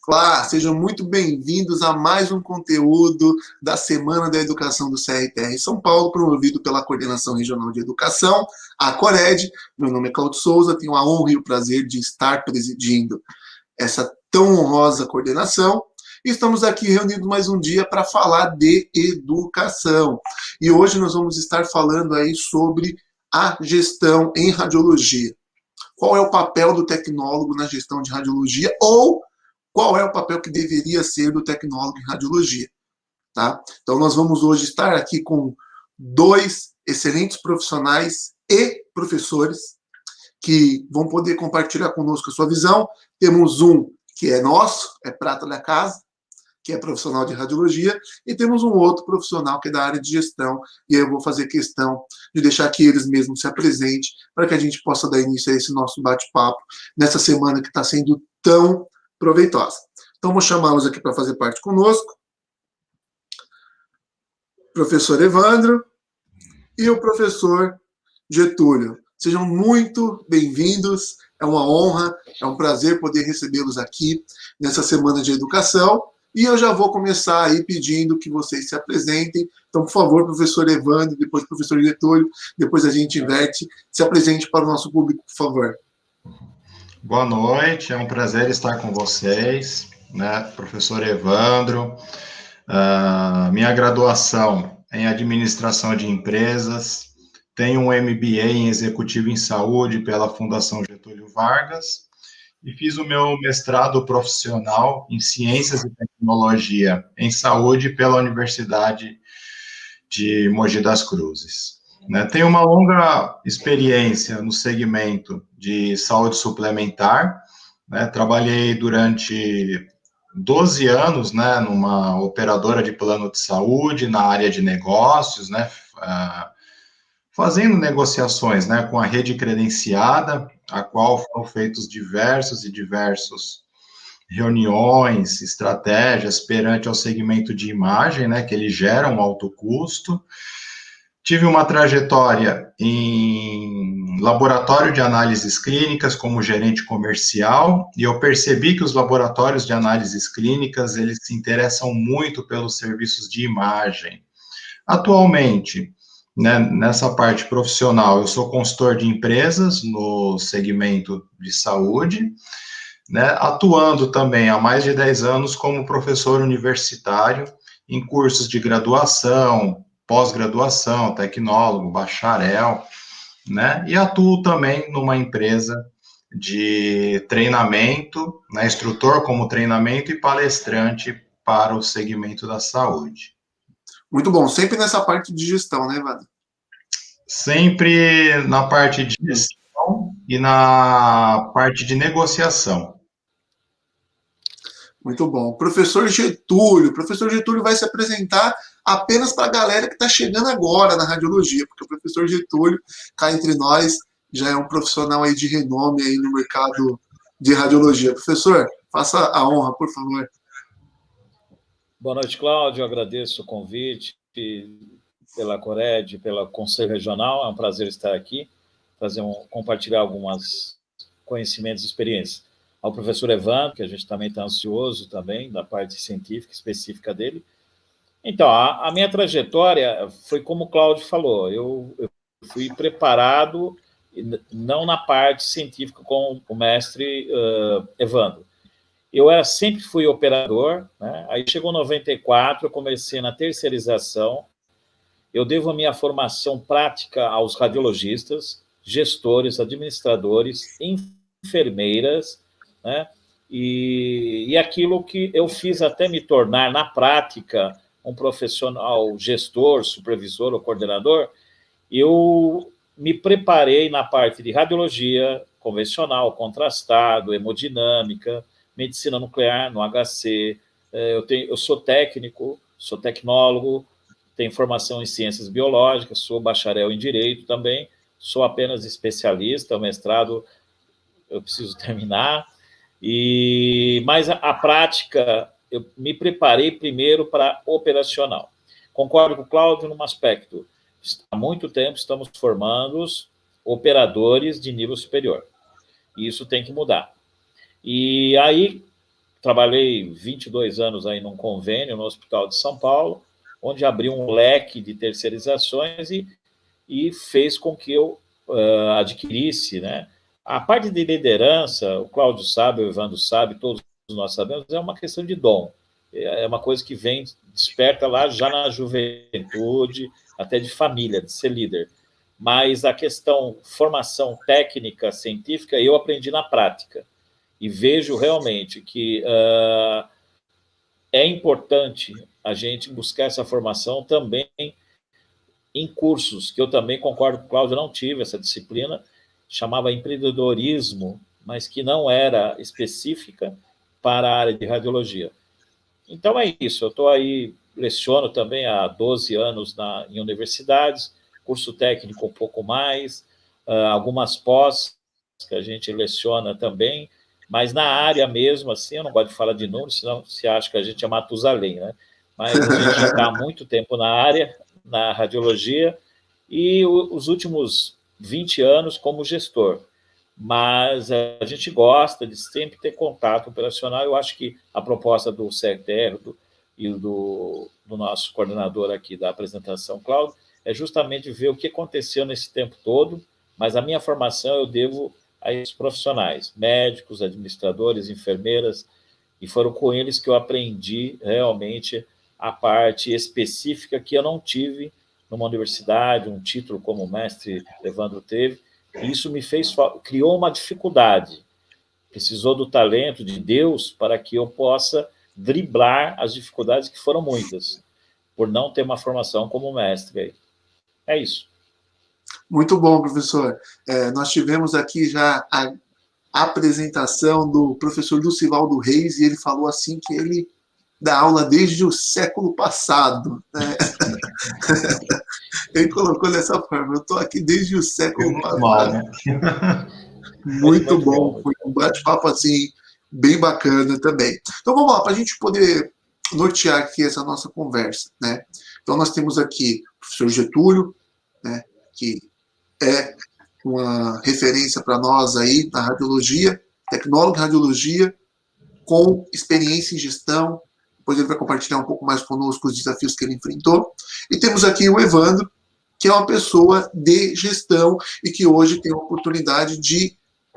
Olá, sejam muito bem-vindos a mais um conteúdo da Semana da Educação do CRTR São Paulo, promovido pela Coordenação Regional de Educação, a CORED. Meu nome é Claudio Souza, tenho a honra e o prazer de estar presidindo essa tão honrosa coordenação. E estamos aqui reunidos mais um dia para falar de educação. E hoje nós vamos estar falando aí sobre a gestão em radiologia. Qual é o papel do tecnólogo na gestão de radiologia ou qual é o papel que deveria ser do tecnólogo em radiologia, tá? Então, nós vamos hoje estar aqui com dois excelentes profissionais e professores que vão poder compartilhar conosco a sua visão. Temos um que é nosso, é prata da casa, que é profissional de radiologia, e temos um outro profissional que é da área de gestão, e eu vou fazer questão de deixar que eles mesmos se apresentem para que a gente possa dar início a esse nosso bate-papo nessa semana que está sendo tão proveitosa. Então, vou chamá-los aqui para fazer parte conosco. Professor Evandro e o professor Getúlio. Sejam muito bem-vindos, é uma honra, é um prazer poder recebê-los aqui nessa Semana de Educação. E eu já vou começar aí pedindo que vocês se apresentem. Então, por favor, professor Evandro, depois professor Getúlio, depois a gente inverte. Se apresente para o nosso público, por favor. Boa noite, é um prazer estar com vocês, né, professor Evandro. Minha graduação em administração de empresas, tenho um MBA em executivo em saúde pela Fundação Getúlio Vargas e fiz o meu mestrado profissional em ciências e tecnologia em saúde pela Universidade de Mogi das Cruzes. Tenho uma longa experiência no segmento de saúde suplementar, trabalhei durante 12 anos, numa operadora de plano de saúde, na área de negócios, fazendo negociações, com a rede credenciada, a qual foram feitos diversos reuniões, estratégias perante ao segmento de imagem, que ele gera um alto custo. Tive uma trajetória em laboratório de análises clínicas como gerente comercial, e eu percebi que os laboratórios de análises clínicas, eles se interessam muito pelos serviços de imagem. Atualmente, nessa parte profissional, eu sou consultor de empresas no segmento de saúde, atuando também há mais de 10 anos como professor universitário em cursos de graduação, pós-graduação, tecnólogo, bacharel, e atuo também numa empresa de treinamento, instrutor como treinamento e palestrante para o segmento da saúde. Muito bom, sempre nessa parte de gestão, né, Evandro? Sempre na parte de gestão e na parte de negociação. Muito bom. Professor Getúlio vai se apresentar apenas para a galera que está chegando agora na radiologia, porque o professor Getúlio, cá entre nós, já é um profissional aí de renome aí no mercado de radiologia. Professor, faça a honra, por favor. Boa noite, Cláudio. Eu agradeço o convite pela CORED, pelo Conselho Regional. É um prazer estar aqui, compartilhar alguns conhecimentos e experiências. Ao professor Evandro, que a gente também está ansioso também, da parte científica específica dele. Então, a minha trajetória foi como o Cláudio falou, eu fui preparado, não na parte científica com o mestre Evandro. Eu sempre fui operador, Aí chegou 94, eu comecei na terceirização, eu devo a minha formação prática aos radiologistas, gestores, administradores, enfermeiras, e aquilo que eu fiz até me tornar, na prática, um profissional gestor, supervisor ou coordenador, eu me preparei na parte de radiologia convencional, contrastado, hemodinâmica, medicina nuclear, no HC, eu sou técnico, sou tecnólogo, tenho formação em ciências biológicas, sou bacharel em direito também, sou apenas especialista, mestrado eu preciso terminar, mas a prática, eu me preparei primeiro para operacional. Concordo com o Cláudio num aspecto, há muito tempo estamos formando operadores de nível superior, e isso tem que mudar. E aí, trabalhei 22 anos aí num convênio no Hospital de São Paulo, onde abriu um leque de terceirizações e fez com que eu adquirisse, né? A parte de liderança, o Cláudio sabe, o Evandro sabe, todos nós sabemos, é uma questão de dom. É uma coisa que vem, desperta lá já na juventude, até de família, de ser líder. Mas a questão formação técnica, científica, eu aprendi na prática. E vejo realmente que é importante a gente buscar essa formação também em cursos, que eu também concordo com o Cláudio, não tive essa disciplina, chamava empreendedorismo, mas que não era específica para a área de radiologia. Então é isso, eu estou aí, leciono também há 12 anos em universidades, curso técnico um pouco mais, algumas pós que a gente leciona também, mas na área mesmo, assim, eu não gosto de falar de números, senão se acha que a gente é Matusalém, né? Mas a gente já está há muito tempo na área, na radiologia, e os últimos 20 anos como gestor. Mas a gente gosta de sempre ter contato operacional. Eu acho que a proposta do CRTR e do nosso coordenador aqui da apresentação, Cláudio, é justamente ver o que aconteceu nesse tempo todo, mas a minha formação eu devo a esses profissionais, médicos, administradores, enfermeiras, e foram com eles que eu aprendi realmente a parte específica que eu não tive numa universidade, um título como o mestre Evandro teve, e isso me criou uma dificuldade. Precisou do talento de Deus para que eu possa driblar as dificuldades que foram muitas, por não ter uma formação como mestre. É isso. Muito bom, professor. Nós tivemos aqui já a apresentação do professor Lucivaldo Reis, e ele falou assim que ele dá aula desde o século passado. Né? Ele colocou dessa forma, eu estou aqui desde o século passado. Mal, né? Muito bom, foi um bate-papo assim, bem bacana também. Então vamos lá, para a gente poder nortear aqui essa nossa conversa. Né? Então nós temos aqui o professor Getúlio, né, que é uma referência para nós aí na radiologia, tecnólogo em radiologia, com experiência em gestão. Depois ele vai compartilhar um pouco mais conosco os desafios que ele enfrentou. E temos aqui o Evandro, que é uma pessoa de gestão e que hoje tem a oportunidade de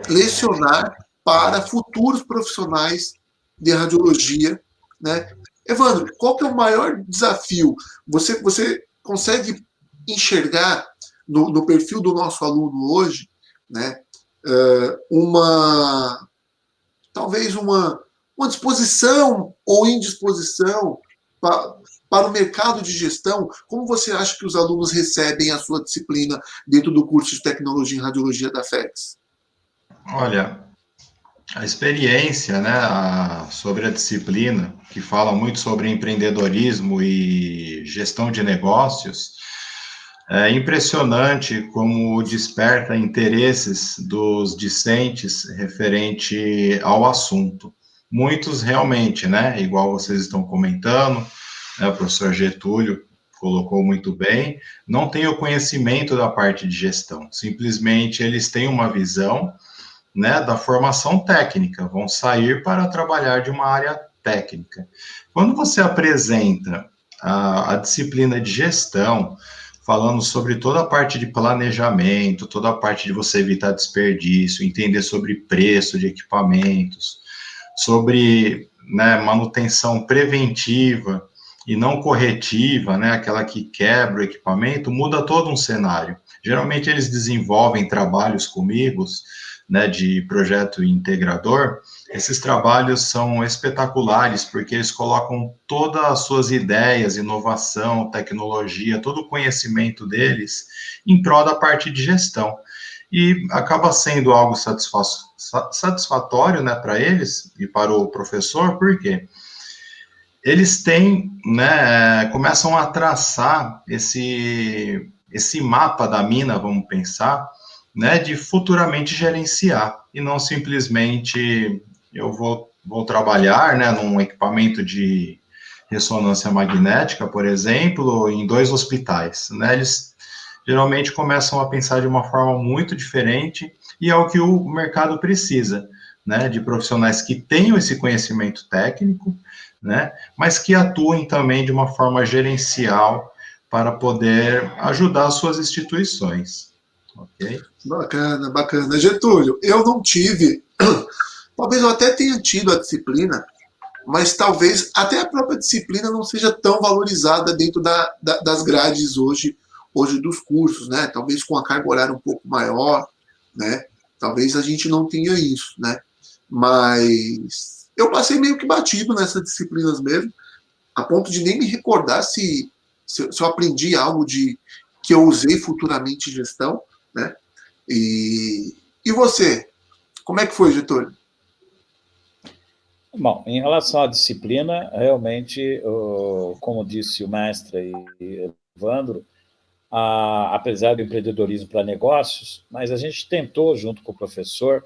lecionar para futuros profissionais de radiologia. Né? Evandro, qual que é o maior desafio? Você consegue enxergar no perfil do nosso aluno hoje, né, talvez uma disposição ou indisposição para o mercado de gestão? Como você acha que os alunos recebem a sua disciplina dentro do curso de Tecnologia em Radiologia da FEX? Olha, a experiência, né, sobre a disciplina, que fala muito sobre empreendedorismo e gestão de negócios, é impressionante como desperta interesses dos discentes referente ao assunto. Muitos realmente, né, igual vocês estão comentando, né, o professor Getúlio colocou muito bem, não tem o conhecimento da parte de gestão, simplesmente eles têm uma visão, né, da formação técnica, vão sair para trabalhar de uma área técnica. Quando você apresenta a disciplina de gestão, falando sobre toda a parte de planejamento, toda a parte de você evitar desperdício, entender sobre preço de equipamentos, sobre, né, manutenção preventiva e não corretiva, né, aquela que quebra o equipamento, muda todo um cenário. Geralmente eles desenvolvem trabalhos comigo, né, de projeto integrador. Esses trabalhos são espetaculares, porque eles colocam todas as suas ideias, inovação, tecnologia, todo o conhecimento deles em prol da parte de gestão. E acaba sendo algo satisfatório, né, para eles e para o professor, porque eles têm, né, começam a traçar esse mapa da mina, vamos pensar, né, de futuramente gerenciar, e não simplesmente eu vou trabalhar, né, num equipamento de ressonância magnética, por exemplo, em 2 hospitais, né, eles geralmente começam a pensar de uma forma muito diferente, e é o que o mercado precisa, né, de profissionais que tenham esse conhecimento técnico, né, mas que atuem também de uma forma gerencial para poder ajudar as suas instituições. Ok? Bacana, bacana. Getúlio, eu não tive, talvez eu até tenha tido a disciplina, mas talvez até a própria disciplina não seja tão valorizada dentro das grades hoje dos cursos, né? Talvez com a carga horária um pouco maior, né? Talvez a gente não tenha isso, né? Mas eu passei meio que batido nessas disciplinas mesmo, a ponto de nem me recordar se eu aprendi algo que eu usei futuramente em gestão, né? E você? Como é que foi, Getúlio? Bom, em relação à disciplina, realmente, como disse o mestre e Evandro, apesar do empreendedorismo para negócios, mas a gente tentou, junto com o professor,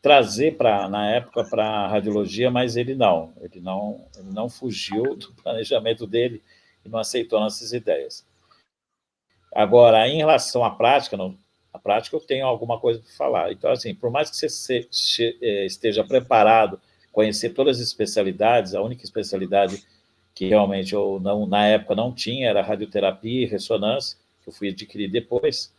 trazer na época para a radiologia, mas ele não fugiu do planejamento dele e não aceitou nossas ideias. Agora, em relação à prática, a prática eu tenho alguma coisa para falar. Então, assim, por mais que você esteja preparado, conhecer todas as especialidades, a única especialidade que realmente eu não, na época não tinha era radioterapia e ressonância, que eu fui adquirir depois.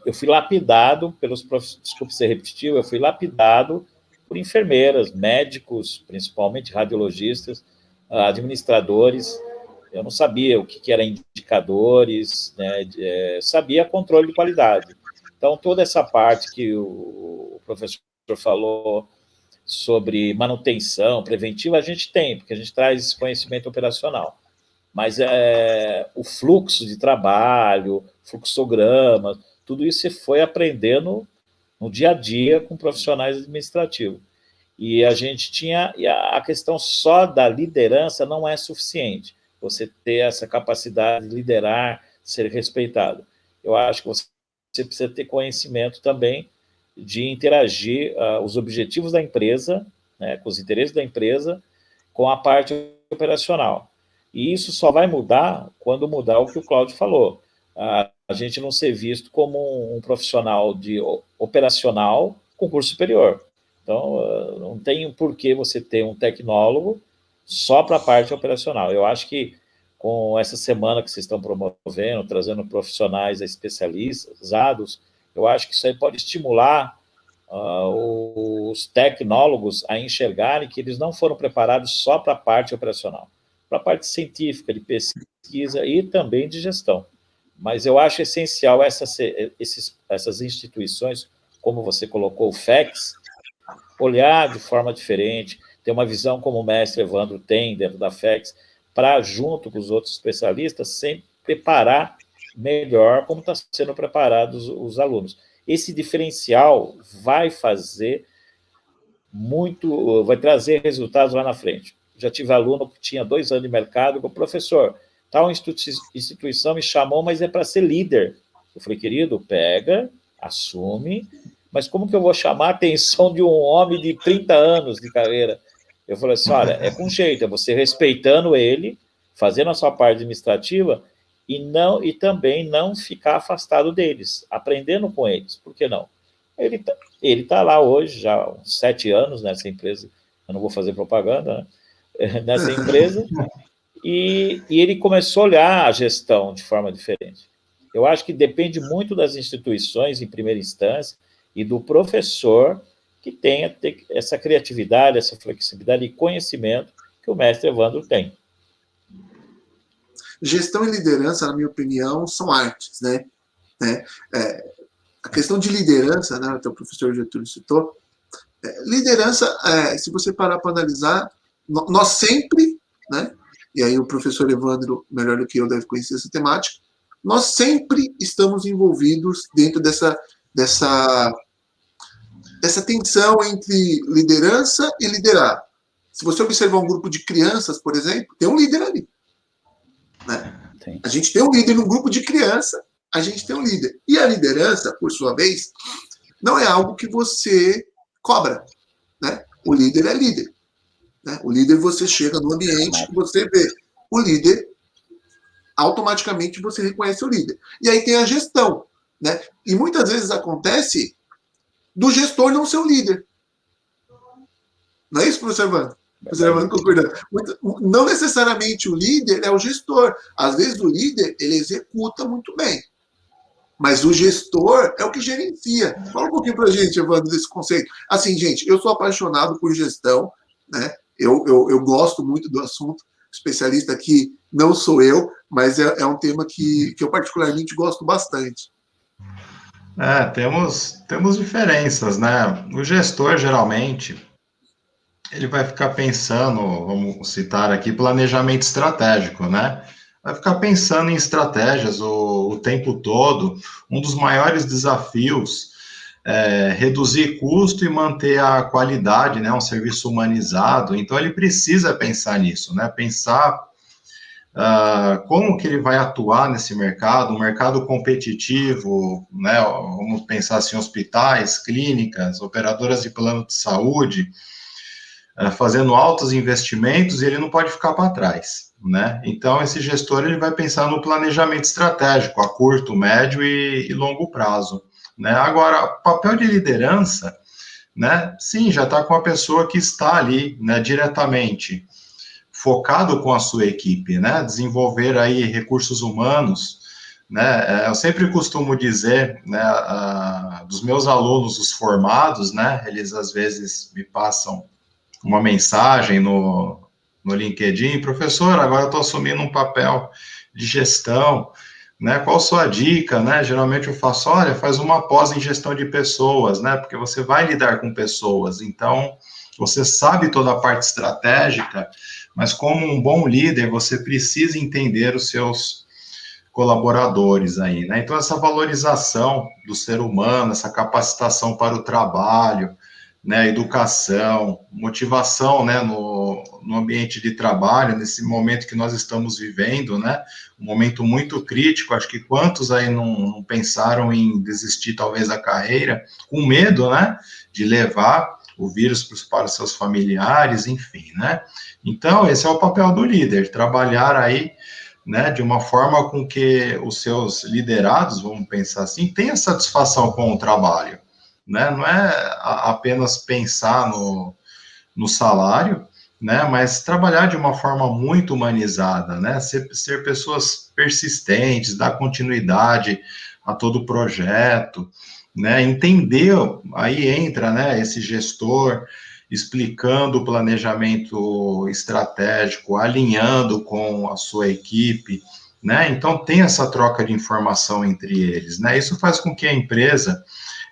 Eu fui lapidado pelos professores, desculpe ser repetitivo, eu fui lapidado por enfermeiras, médicos, principalmente radiologistas, administradores. Eu não sabia o que eram indicadores, né, sabia controle de qualidade. Então, toda essa parte que o professor falou sobre manutenção preventiva, a gente tem, porque a gente traz esse conhecimento operacional. Mas o fluxo de trabalho, fluxograma, tudo isso você foi aprendendo no dia a dia com profissionais administrativos. E a gente tinha, e a questão só da liderança não é suficiente. Você ter essa capacidade de liderar, ser respeitado. Eu acho que você precisa ter conhecimento também de interagir os objetivos da empresa, né, com os interesses da empresa, com a parte operacional. E isso só vai mudar quando mudar o que o Cláudio falou. A gente não ser visto como um profissional operacional com curso superior. Então, não tem por que você ter um tecnólogo só para a parte operacional. Eu acho que com essa semana que vocês estão promovendo, trazendo profissionais especializados, eu acho que isso aí pode estimular os tecnólogos a enxergarem que eles não foram preparados só para a parte operacional, para a parte científica, de pesquisa e também de gestão. Mas eu acho essencial essas instituições, como você colocou, o FEX, olhar de forma diferente, ter uma visão como o mestre Evandro tem dentro da FEX, para, junto com os outros especialistas, sempre preparar melhor como estão sendo preparados os alunos. Esse diferencial vai trazer resultados lá na frente. Já tive aluno que tinha 2 anos de mercado, com o professor, tal instituição me chamou, mas é para ser líder. Eu falei, querido, pega, assume, mas como que eu vou chamar a atenção de um homem de 30 anos de carreira? Eu falei assim, olha, é com jeito, é você respeitando ele, fazendo a sua parte administrativa, e também não ficar afastado deles, aprendendo com eles, por que não? Ele tá lá hoje, já há uns 7 anos nessa empresa, eu não vou fazer propaganda, né? Nessa empresa, e ele começou a olhar a gestão de forma diferente. Eu acho que depende muito das instituições, em primeira instância, e do professor que tenha essa criatividade, essa flexibilidade e conhecimento que o mestre Evandro tem. Gestão e liderança, na minha opinião, são artes, né? A questão de liderança, né, até o professor Getúlio citou, liderança, se você parar para analisar, nós sempre, né, e aí o professor Evandro, melhor do que eu, deve conhecer essa temática, nós sempre estamos envolvidos dentro dessa tensão entre liderança e liderar. Se você observar um grupo de crianças, por exemplo, tem um líder ali. Né? A gente tem um líder num grupo de criança, a gente tem um líder. E a liderança, por sua vez, não é algo que você cobra. Né? O líder é líder. Né? O líder, você chega no ambiente que você vê. O líder, automaticamente você reconhece o líder. E aí tem a gestão. Né? E muitas vezes acontece do gestor não ser o líder. Não é isso, professor Evandro? Professor Evandro concordando. Não necessariamente o líder é o gestor. Às vezes o líder, ele executa muito bem. Mas o gestor é o que gerencia. Fala um pouquinho para a gente, Evandro, desse conceito. Assim, gente, eu sou apaixonado por gestão, né? Eu gosto muito do assunto. Especialista aqui não sou eu, mas é um tema que eu particularmente gosto bastante. Temos diferenças, né? O gestor, geralmente, ele vai ficar pensando, vamos citar aqui, planejamento estratégico, né? Vai ficar pensando em estratégias o tempo todo. Um dos maiores desafios é reduzir custo e manter a qualidade, né? Um serviço humanizado. Então, ele precisa pensar nisso, né? Pensar como que ele vai atuar nesse mercado, um mercado competitivo, né? Vamos pensar assim, hospitais, clínicas, operadoras de plano de saúde, fazendo altos investimentos, e ele não pode ficar para trás, né? Então, esse gestor, ele vai pensar no planejamento estratégico, a curto, médio e longo prazo, né? Agora, papel de liderança, né? Sim, já está com a pessoa que está ali, né, diretamente, focado com a sua equipe, né? Desenvolver aí recursos humanos, né? Eu sempre costumo dizer, né, dos meus alunos, os formados, né? Eles às vezes me passam uma mensagem no LinkedIn, professor, agora eu estou assumindo um papel de gestão, né? Qual a sua dica, né? Geralmente eu faço, olha, faz uma pós em gestão de pessoas, né? Porque você vai lidar com pessoas, então você sabe toda a parte estratégica, mas como um bom líder, você precisa entender os seus colaboradores aí, né? Então, essa valorização do ser humano, essa capacitação para o trabalho, né, educação, motivação, né, no ambiente de trabalho, nesse momento que nós estamos vivendo, né, um momento muito crítico, acho que quantos aí não pensaram em desistir talvez da carreira, com medo, né, de levar o vírus para os seus familiares, enfim, né, então esse é o papel do líder, trabalhar aí, né, de uma forma com que os seus liderados, vamos pensar assim, tenham satisfação com o trabalho, né? Não é apenas pensar no salário, né? Mas trabalhar de uma forma muito humanizada, né? Ser pessoas persistentes, dar continuidade a todo o projeto, né? Entender, aí entra, né? Esse gestor explicando o planejamento estratégico, alinhando com a sua equipe, né? Então tem essa troca de informação entre eles, né? Isso faz com que a empresa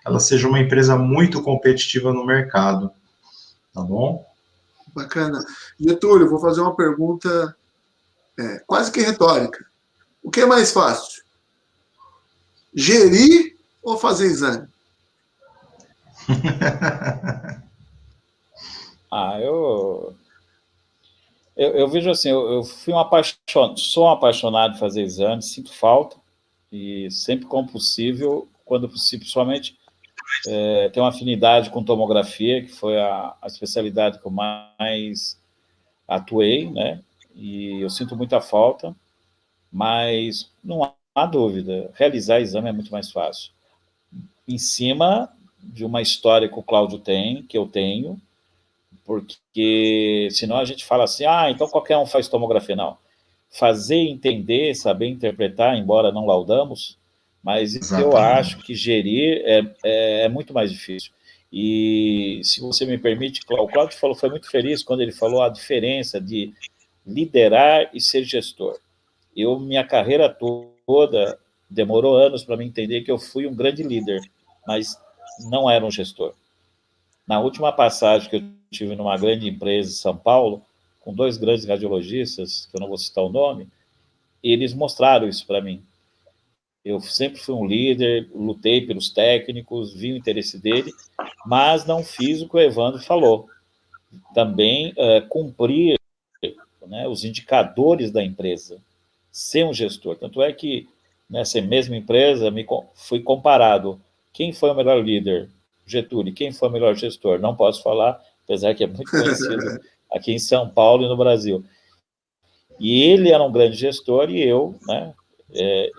ela seja uma empresa muito competitiva no mercado, tá bom? Bacana. Getúlio, vou fazer uma pergunta quase que retórica. O que é mais fácil? Gerir ou fazer exame? Eu vejo assim, eu fui sou um apaixonado de fazer exame, sinto falta, e sempre como possível, quando possível, principalmente, tenho uma afinidade com tomografia, que foi a especialidade que eu mais atuei, né? E eu sinto muita falta, mas não há dúvida, realizar exame é muito mais fácil. Em cima de uma história que o Cláudio tem, que eu tenho, porque senão a gente fala assim, então qualquer um faz tomografia. Não. Fazer entender, saber interpretar, embora não laudamos, mas eu acho que gerir é muito mais difícil. E se você me permite, o Cláudio foi muito feliz quando ele falou a diferença de liderar e ser gestor. Minha carreira toda, demorou anos para me entender que eu fui um grande líder, mas não era um gestor. Na última passagem que eu tive numa grande empresa em São Paulo, com 2 grandes radiologistas, que eu não vou citar o nome, eles mostraram isso para mim. Eu sempre fui um líder, lutei pelos técnicos, vi o interesse dele, mas não fiz o que o Evandro falou. Também cumprir, né, os indicadores da empresa, ser um gestor. Tanto é que nessa mesma empresa fui comparado quem foi o melhor líder, Getúlio, quem foi o melhor gestor. Não posso falar, apesar que é muito conhecido aqui em São Paulo e no Brasil. E ele era um grande gestor e eu, né,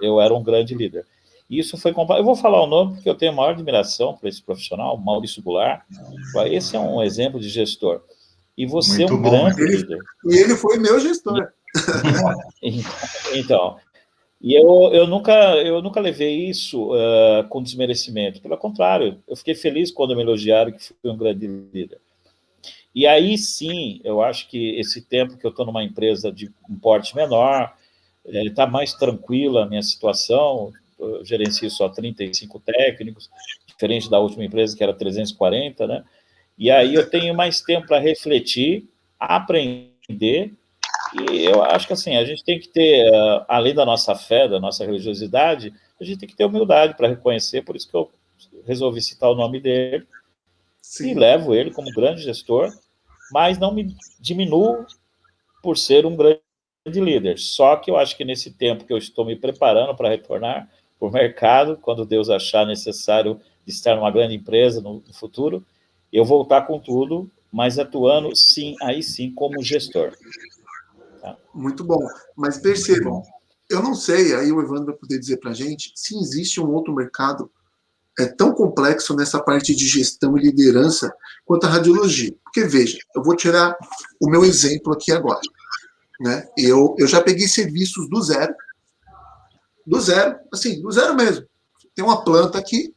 eu era um grande líder. Isso foi comparado. Eu vou falar o nome porque eu tenho a maior admiração por esse profissional, Maurício Goulart. Esse é um exemplo de gestor. E você é Muito um bom. grande líder. E ele foi meu gestor. Então, e eu nunca levei isso com desmerecimento. Pelo contrário, eu fiquei feliz quando me elogiaram que fui um grande líder. E aí sim, eu acho que esse tempo que eu estou numa empresa de um porte menor, está mais tranquila a minha situação, eu gerencio só 35 técnicos, diferente da última empresa que era 340, né? E aí eu tenho mais tempo para refletir, aprender, e eu acho que assim, a gente tem que ter, além da nossa fé, da nossa religiosidade, a gente tem que ter humildade para reconhecer, por isso que eu resolvi citar o nome dele, e Sim. levo ele como grande gestor, mas não me diminuo por ser um grande líder. Só que eu acho que nesse tempo que eu estou me preparando para retornar para o mercado, quando Deus achar necessário estar numa grande empresa no futuro, eu voltar com tudo, mas atuando, sim, aí sim, como gestor. Tá? Muito bom. Mas percebam, eu não sei, aí o Evandro vai poder dizer para a gente, se existe um outro mercado tão complexo nessa parte de gestão e liderança quanto a radiologia. Porque, veja, eu vou tirar o meu exemplo aqui agora. Né? Eu já peguei serviços do zero, assim, do zero mesmo. Tem uma planta aqui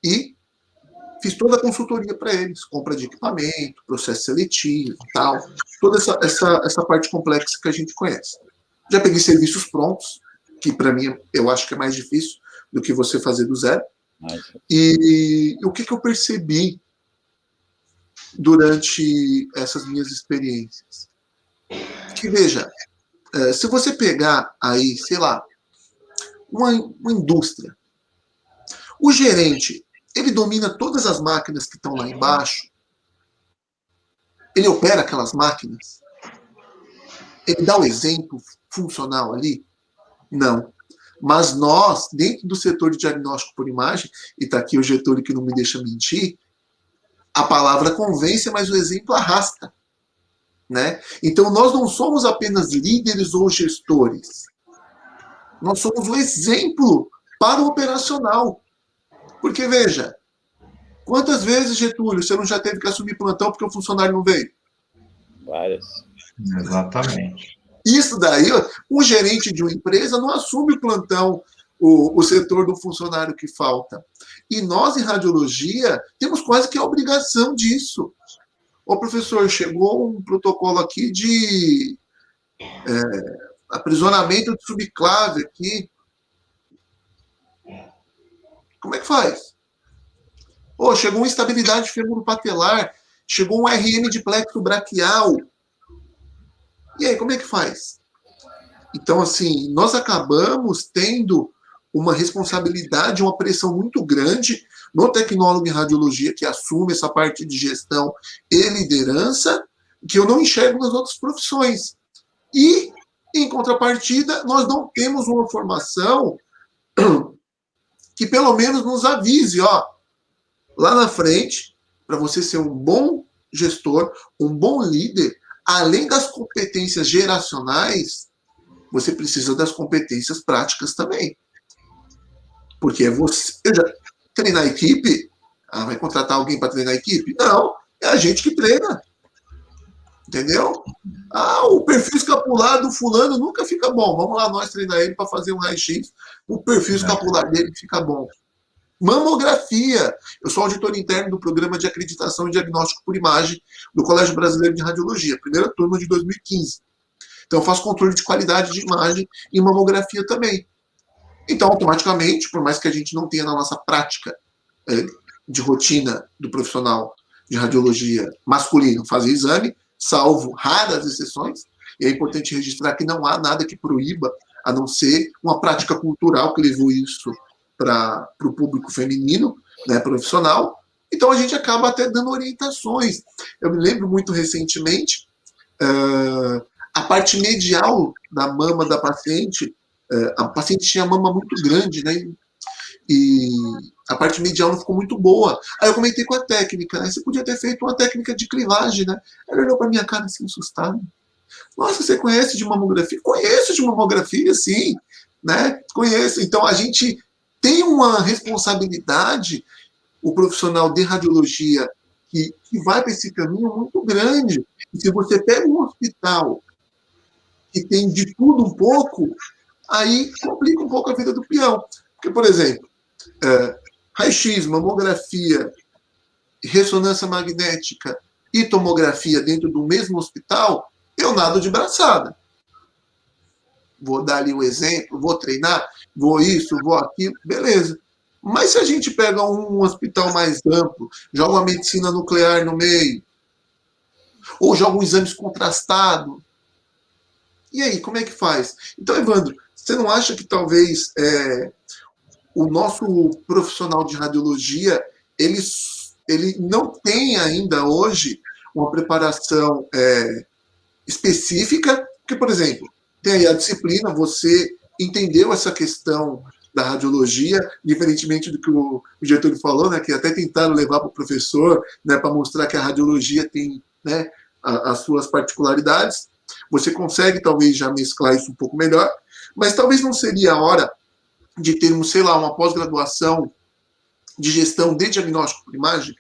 e fiz toda a consultoria para eles, compra de equipamento, processo seletivo, tal, toda essa parte complexa que a gente conhece. Já peguei serviços prontos, que para mim eu acho que é mais difícil do que você fazer do zero. E o que eu percebi durante essas minhas experiências? Que, veja, se você pegar aí, sei lá, uma indústria, o gerente, ele domina todas as máquinas que estão lá embaixo, ele opera aquelas máquinas, ele dá o exemplo funcional ali? Não. Mas nós, dentro do setor de diagnóstico por imagem, e está aqui o Getúlio que não me deixa mentir, a palavra convence, mas o exemplo arrasta. Né? Então, nós não somos apenas líderes ou gestores. Nós somos o exemplo para o operacional. Porque, veja, quantas vezes, Getúlio, você não já teve que assumir plantão porque o funcionário não veio? Várias. Exatamente. Isso daí, um gerente de uma empresa não assume o plantão, o setor do funcionário que falta. E nós, em radiologia, temos quase que a obrigação disso. Ô, professor, chegou um protocolo aqui de aprisionamento de subclave aqui. Como é que faz? Ô, chegou uma instabilidade femoro-patelar, chegou um RM de plexo braquial. E aí, como é que faz? Então, assim, nós acabamos tendo uma responsabilidade, uma pressão muito grande no tecnólogo em radiologia, que assume essa parte de gestão e liderança, que eu não enxergo nas outras profissões. E, em contrapartida, nós não temos uma formação que pelo menos nos avise, ó, lá na frente, para você ser um bom gestor, um bom líder, além das competências geracionais, você precisa das competências práticas também. Porque é você. Treinar a equipe? Vai contratar alguém para treinar a equipe? Não, é a gente que treina. Entendeu? O perfil escapular do fulano nunca fica bom. Vamos lá nós treinar ele para fazer um raio-x. O perfil escapular dele fica bom. Mamografia. Eu sou auditor interno do Programa de Acreditação e Diagnóstico por Imagem do Colégio Brasileiro de Radiologia, primeira turma de 2015. Então, eu faço controle de qualidade de imagem e mamografia também. Então, automaticamente, por mais que a gente não tenha na nossa prática de rotina do profissional de radiologia masculino fazer exame, salvo raras exceções, e é importante registrar que não há nada que proíba, a não ser uma prática cultural que levou isso para o público feminino, né, profissional. Então, a gente acaba até dando orientações. Eu me lembro muito recentemente, a parte medial da mama da paciente, a paciente tinha a mama muito grande, né? E a parte medial não ficou muito boa. Aí eu comentei com a técnica, né? Você podia ter feito uma técnica de clivagem, né? Ela olhou para minha cara assim, assustada. Nossa, você conhece de mamografia? Conheço de mamografia, sim, né? Conheço. Então a gente tem uma responsabilidade, o profissional de radiologia que vai para esse caminho muito grande, E se você pega um hospital que tem de tudo um pouco, aí complica um pouco a vida do peão. Porque, por exemplo, raio-x, mamografia, ressonância magnética e tomografia dentro do mesmo hospital, eu nado de braçada. Vou dar ali o exemplo, vou treinar, vou isso, vou aquilo, beleza. Mas se a gente pega um hospital mais amplo, joga uma medicina nuclear no meio, ou joga um exame contrastado, e aí, como é que faz? Então, Evandro, você não acha que talvez o nosso profissional de radiologia, ele não tem ainda hoje uma preparação específica? Porque, por exemplo, tem aí a disciplina, você entendeu essa questão da radiologia, diferentemente do que o Getúlio falou, né, que até tentaram levar para o professor, né, para mostrar que a radiologia tem, né, as suas particularidades. Você consegue, talvez, já mesclar isso um pouco melhor, mas talvez não seria a hora de termos, sei lá, uma pós-graduação de gestão de diagnóstico por imagem?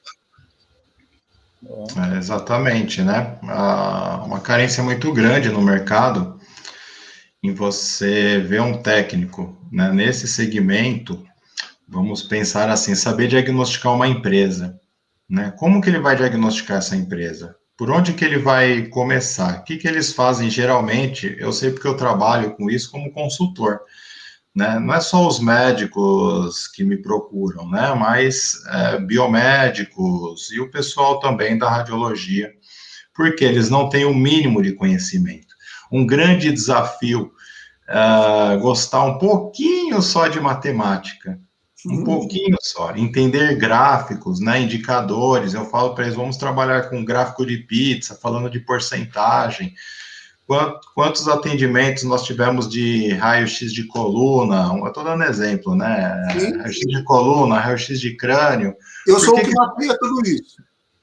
Exatamente, né? Uma carência muito grande no mercado em você ver um técnico, né, nesse segmento, vamos pensar assim, saber diagnosticar uma empresa, né? Como que ele vai diagnosticar essa empresa? Por onde que ele vai começar? O que que eles fazem geralmente? Eu sei porque eu trabalho com isso como consultor, né? Não é só os médicos que me procuram, né? Mas biomédicos e o pessoal também da radiologia, porque eles não têm o mínimo de conhecimento. Um grande desafio gostar um pouquinho só de matemática, um pouquinho só, entender gráficos, né, indicadores. Eu falo para eles, vamos trabalhar com gráfico de pizza, falando de porcentagem, quantos atendimentos nós tivemos de raio-x de coluna, eu estou dando exemplo, né, raio-x de coluna, raio-x de crânio. Eu sou o que mapeia tudo isso.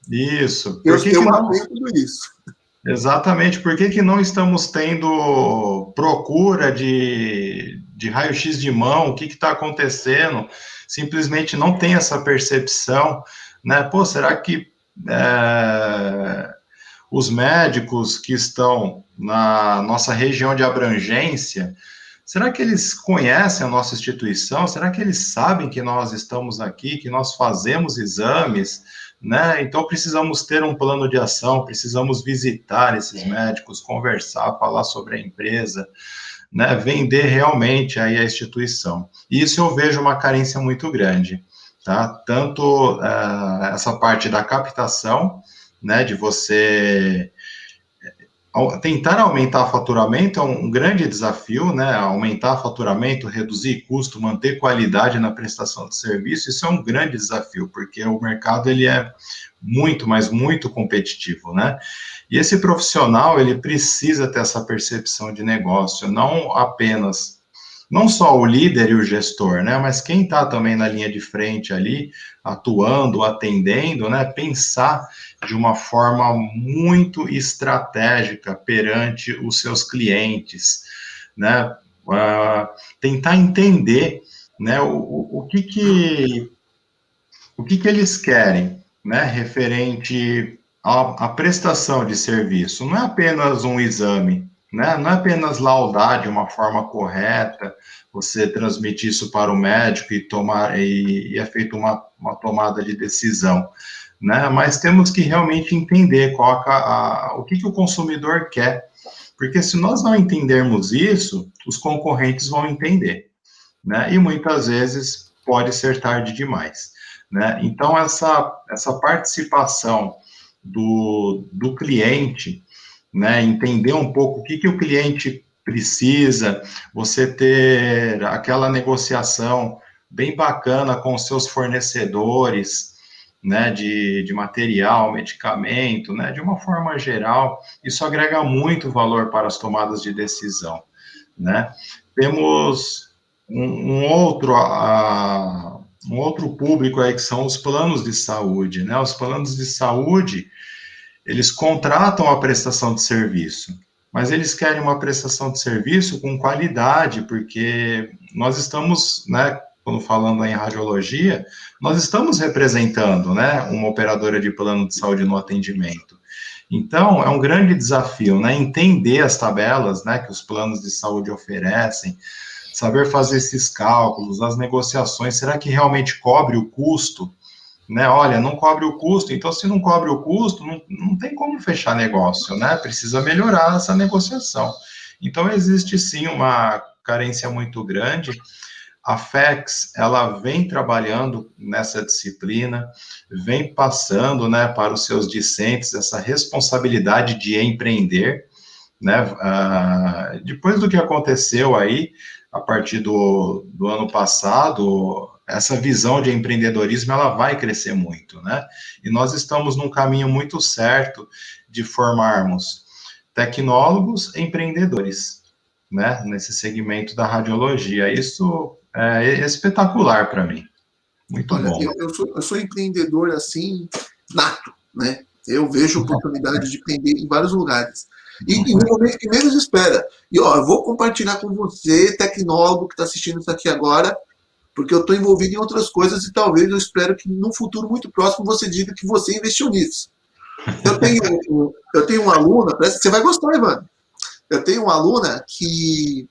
Isso. Eu mapeio tudo isso. Exatamente. Por que não estamos tendo procura de raio-x de mão? O que está acontecendo? Simplesmente não tem essa percepção, né? Pô, será que os médicos que estão na nossa região de abrangência, será que eles conhecem a nossa instituição? Será que eles sabem que nós estamos aqui, que nós fazemos exames? Né? Então, precisamos ter um plano de ação, precisamos visitar esses médicos, conversar, falar sobre a empresa, né? Vender realmente aí a instituição. Isso eu vejo uma carência muito grande, tá? Tanto essa parte da captação, né, de você tentar aumentar faturamento é um grande desafio, né? Aumentar faturamento, reduzir custo, manter qualidade na prestação de serviço, isso é um grande desafio, porque o mercado ele é muito, mas muito competitivo, né? E esse profissional, ele precisa ter essa percepção de negócio, não só o líder e o gestor, né? Mas quem está também na linha de frente ali, atuando, atendendo, né? Pensar de uma forma muito estratégica perante os seus clientes, né? Tentar entender, né? O que eles querem, né? Referente à prestação de serviço. Não é apenas um exame, né? Não é apenas laudar de uma forma correta, você transmitir isso para o médico e é feita uma tomada de decisão, né? Mas temos que realmente entender o que o consumidor quer, porque se nós não entendermos isso, os concorrentes vão entender, né? E muitas vezes pode ser tarde demais, né? Então, essa participação do cliente, né? Entender um pouco o que o cliente precisa, você ter aquela negociação bem bacana com os seus fornecedores, né, de material, medicamento, né, de uma forma geral, isso agrega muito valor para as tomadas de decisão, né? Temos um outro público aí que são os planos de saúde, né? Os planos de saúde, eles contratam a prestação de serviço, mas eles querem uma prestação de serviço com qualidade, porque nós estamos, né, quando falando em radiologia, nós estamos representando, né, uma operadora de plano de saúde no atendimento. Então, é um grande desafio, né? Entender as tabelas, né, que os planos de saúde oferecem, saber fazer esses cálculos, as negociações, será que realmente cobre o custo? Né? Olha, não cobre o custo, então se não cobre o custo, não tem como fechar negócio, né? Precisa melhorar essa negociação. Então, existe sim uma carência muito grande. A FEX, ela vem trabalhando nessa disciplina, vem passando, né, para os seus discentes essa responsabilidade de empreender, né? Depois do que aconteceu aí, a partir do ano passado, essa visão de empreendedorismo, ela vai crescer muito, né? E nós estamos num caminho muito certo de formarmos tecnólogos empreendedores, né? Nesse segmento da radiologia. Isso é espetacular para mim. Muito Olha, bom. eu sou empreendedor, assim, nato, né? Eu vejo oportunidade de empreender em vários lugares. E no momento que menos espera. E, ó, eu vou compartilhar com você, tecnólogo que está assistindo isso aqui agora, porque eu estou envolvido em outras coisas e talvez eu espero que num futuro muito próximo você diga que você investiu nisso. Eu tenho uma aluna, você vai gostar, Ivan. Eu tenho uma aluna que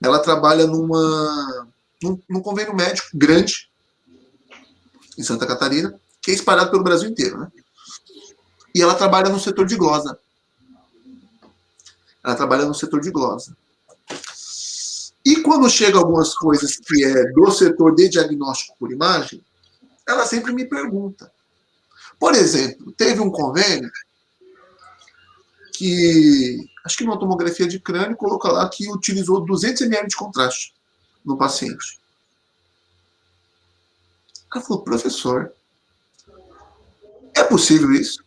ela trabalha num convênio médico grande em Santa Catarina, que é espalhado pelo Brasil inteiro, né? E ela trabalha no setor de glosa. Ela trabalha no setor de glosa. E quando chega algumas coisas que é do setor de diagnóstico por imagem, ela sempre me pergunta. Por exemplo, teve um convênio que, acho que numa tomografia de crânio, colocou lá que utilizou 200 ml de contraste no paciente. Ela falou, professor, é possível isso?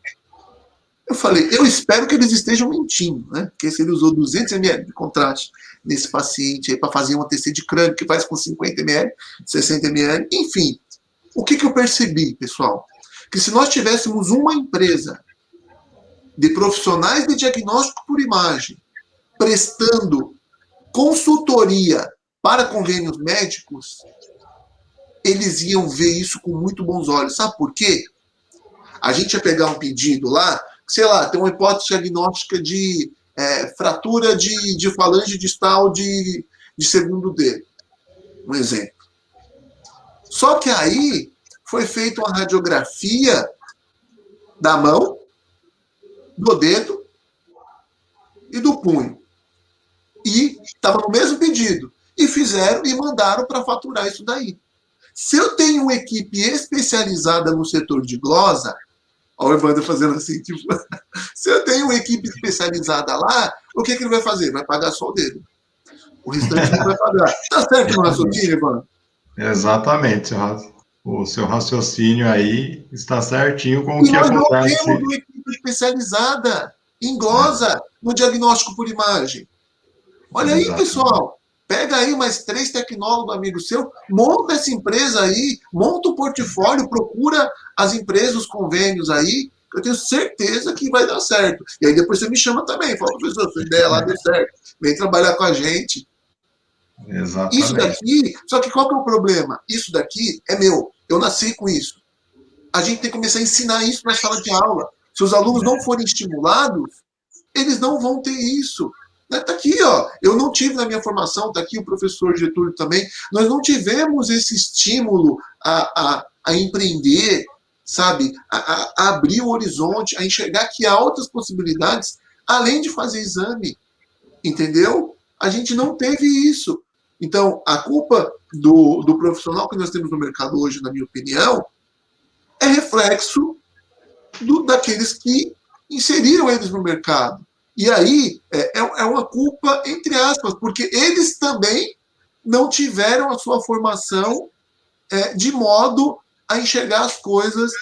Eu falei, eu espero que eles estejam mentindo, né? Porque se ele usou 200 ml de contraste nesse paciente aí para fazer um ATC de crânio que faz com 50 ml, 60 ml, enfim. O que eu percebi, pessoal? Que se nós tivéssemos uma empresa de profissionais de diagnóstico por imagem prestando consultoria para convênios médicos, eles iam ver isso com muito bons olhos. Sabe por quê? A gente ia pegar um pedido lá, sei lá, tem uma hipótese diagnóstica de fratura de falange distal de segundo dedo. Um exemplo. Só que aí foi feita uma radiografia da mão, do dedo e do punho. E estava no mesmo pedido. E fizeram e mandaram para faturar isso daí. Se eu tenho uma equipe especializada no setor de glosa, olha o Evandro fazendo assim, tipo, se eu tenho uma equipe especializada lá, o que ele vai fazer? Vai pagar só o dedo. O restante não vai pagar. Tá certo no raciocínio, Evandro? Exatamente. O seu raciocínio aí está certinho com o E que nós não acontece. temos uma equipe especializada em glosa no diagnóstico por imagem. Olha aí, pessoal. Pega aí mais 3 tecnólogos, amigo seu, monta essa empresa aí, monta o portfólio, procura as empresas, os convênios aí, eu tenho certeza que vai dar certo. E aí depois você me chama também, fala, professor, sua ideia lá deu certo, vem trabalhar com a gente. Exatamente. Isso daqui, só que qual que é o problema? Isso daqui é meu, eu nasci com isso. A gente tem que começar a ensinar isso na sala de aula. Se os alunos não forem estimulados, eles não vão ter isso. Está aqui, ó. Eu não tive na minha formação, está aqui o professor Getúlio também. Nós não tivemos esse estímulo a empreender, sabe? A abrir o horizonte, a enxergar que há outras possibilidades, além de fazer exame. Entendeu? A gente não teve isso. Então, a culpa do profissional que nós temos no mercado hoje, na minha opinião, é reflexo daqueles que inseriram eles no mercado. E aí é uma culpa, entre aspas, porque eles também não tiveram a sua formação de modo a enxergar as coisas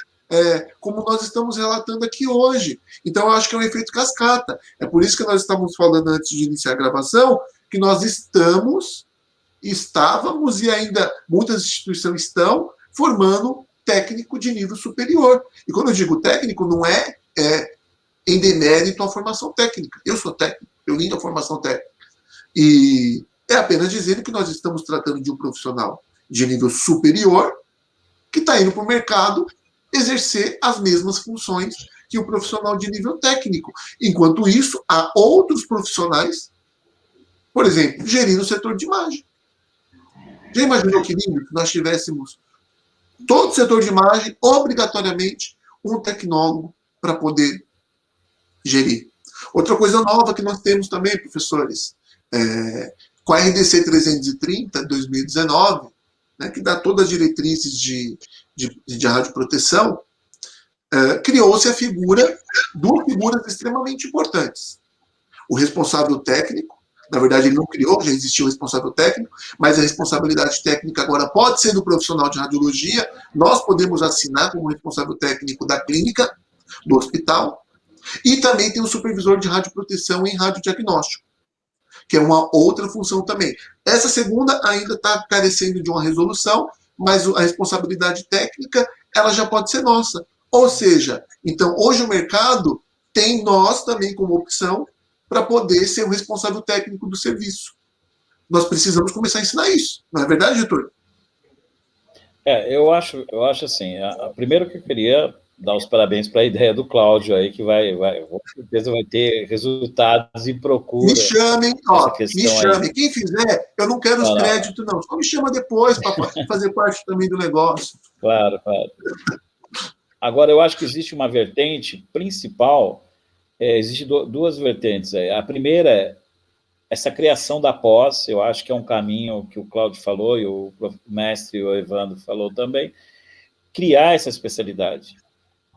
como nós estamos relatando aqui hoje. Então, eu acho que é um efeito cascata. É por isso que nós estamos falando antes de iniciar a gravação, que nós estávamos e ainda muitas instituições estão formando técnico de nível superior. E quando eu digo técnico, não é em demérito à formação técnica. Eu sou técnico, eu vim da formação técnica. E é apenas dizendo que nós estamos tratando de um profissional de nível superior que está indo para o mercado exercer as mesmas funções que o profissional de nível técnico. Enquanto isso, há outros profissionais, por exemplo, gerindo o setor de imagem. Já imaginou que lindo se nós tivéssemos todo o setor de imagem, obrigatoriamente, um tecnólogo para poder gerir? Outra coisa nova que nós temos também, professores, com a RDC 330, 2019, né, que dá todas as diretrizes de radioproteção, criou-se a figura, duas figuras extremamente importantes. O responsável técnico, na verdade ele não criou, já existia o responsável técnico, mas a responsabilidade técnica agora pode ser do profissional de radiologia, nós podemos assinar como responsável técnico da clínica, do hospital, e também tem o supervisor de radioproteção em radiodiagnóstico, que é uma outra função também. Essa segunda ainda está carecendo de uma resolução, mas a responsabilidade técnica ela já pode ser nossa. Ou seja, então hoje o mercado tem nós também como opção para poder ser o responsável técnico do serviço. Nós precisamos começar a ensinar isso, não é verdade, Getúlio? Eu acho assim, primeiro que eu queria dar os parabéns para a ideia do Cláudio aí, que com certeza vai ter resultados e procura. Me chamem, me chamem. Aí. Quem fizer, eu não quero os créditos, não. Só me chama depois para fazer parte também do negócio. Claro. Agora, eu acho que existe uma vertente principal, existe duas vertentes aí. A primeira é essa criação da pós, eu acho que é um caminho que o Cláudio falou e o mestre, o Evandro, falou também, criar essa especialidade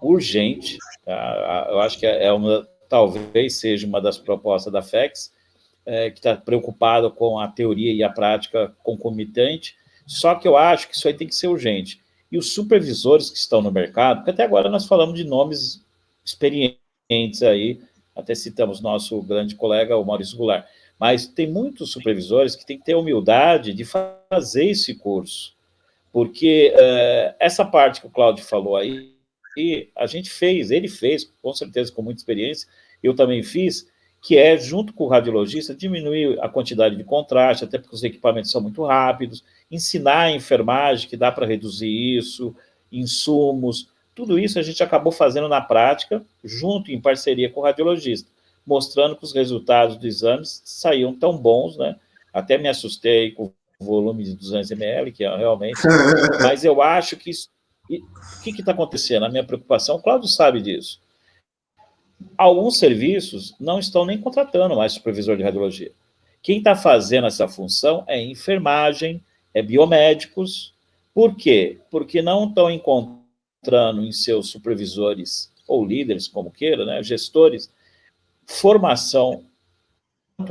urgente, tá? Eu acho que talvez seja uma das propostas da FEX, que está preocupado com a teoria e a prática concomitante, só que eu acho que isso aí tem que ser urgente. E os supervisores que estão no mercado, porque até agora nós falamos de nomes experientes aí, até citamos nosso grande colega, o Maurício Goulart, mas tem muitos supervisores que têm que ter humildade de fazer esse curso, porque essa parte que o Cláudio falou aí, a gente fez, ele fez, com certeza com muita experiência, eu também fiz, que é, junto com o radiologista, diminuir a quantidade de contraste, até porque os equipamentos são muito rápidos, ensinar a enfermagem que dá para reduzir isso, insumos, tudo isso a gente acabou fazendo na prática, junto, em parceria com o radiologista, mostrando que os resultados dos exames saíam tão bons, né? Até me assustei com o volume de 200 ml, que é realmente... Mas eu acho que isso... O que está acontecendo? A minha preocupação, o Cláudio sabe disso. Alguns serviços não estão nem contratando mais supervisor de radiologia. Quem está fazendo essa função é enfermagem, é biomédicos. Por quê? Porque não estão encontrando em seus supervisores, ou líderes, como queira, né, gestores, formação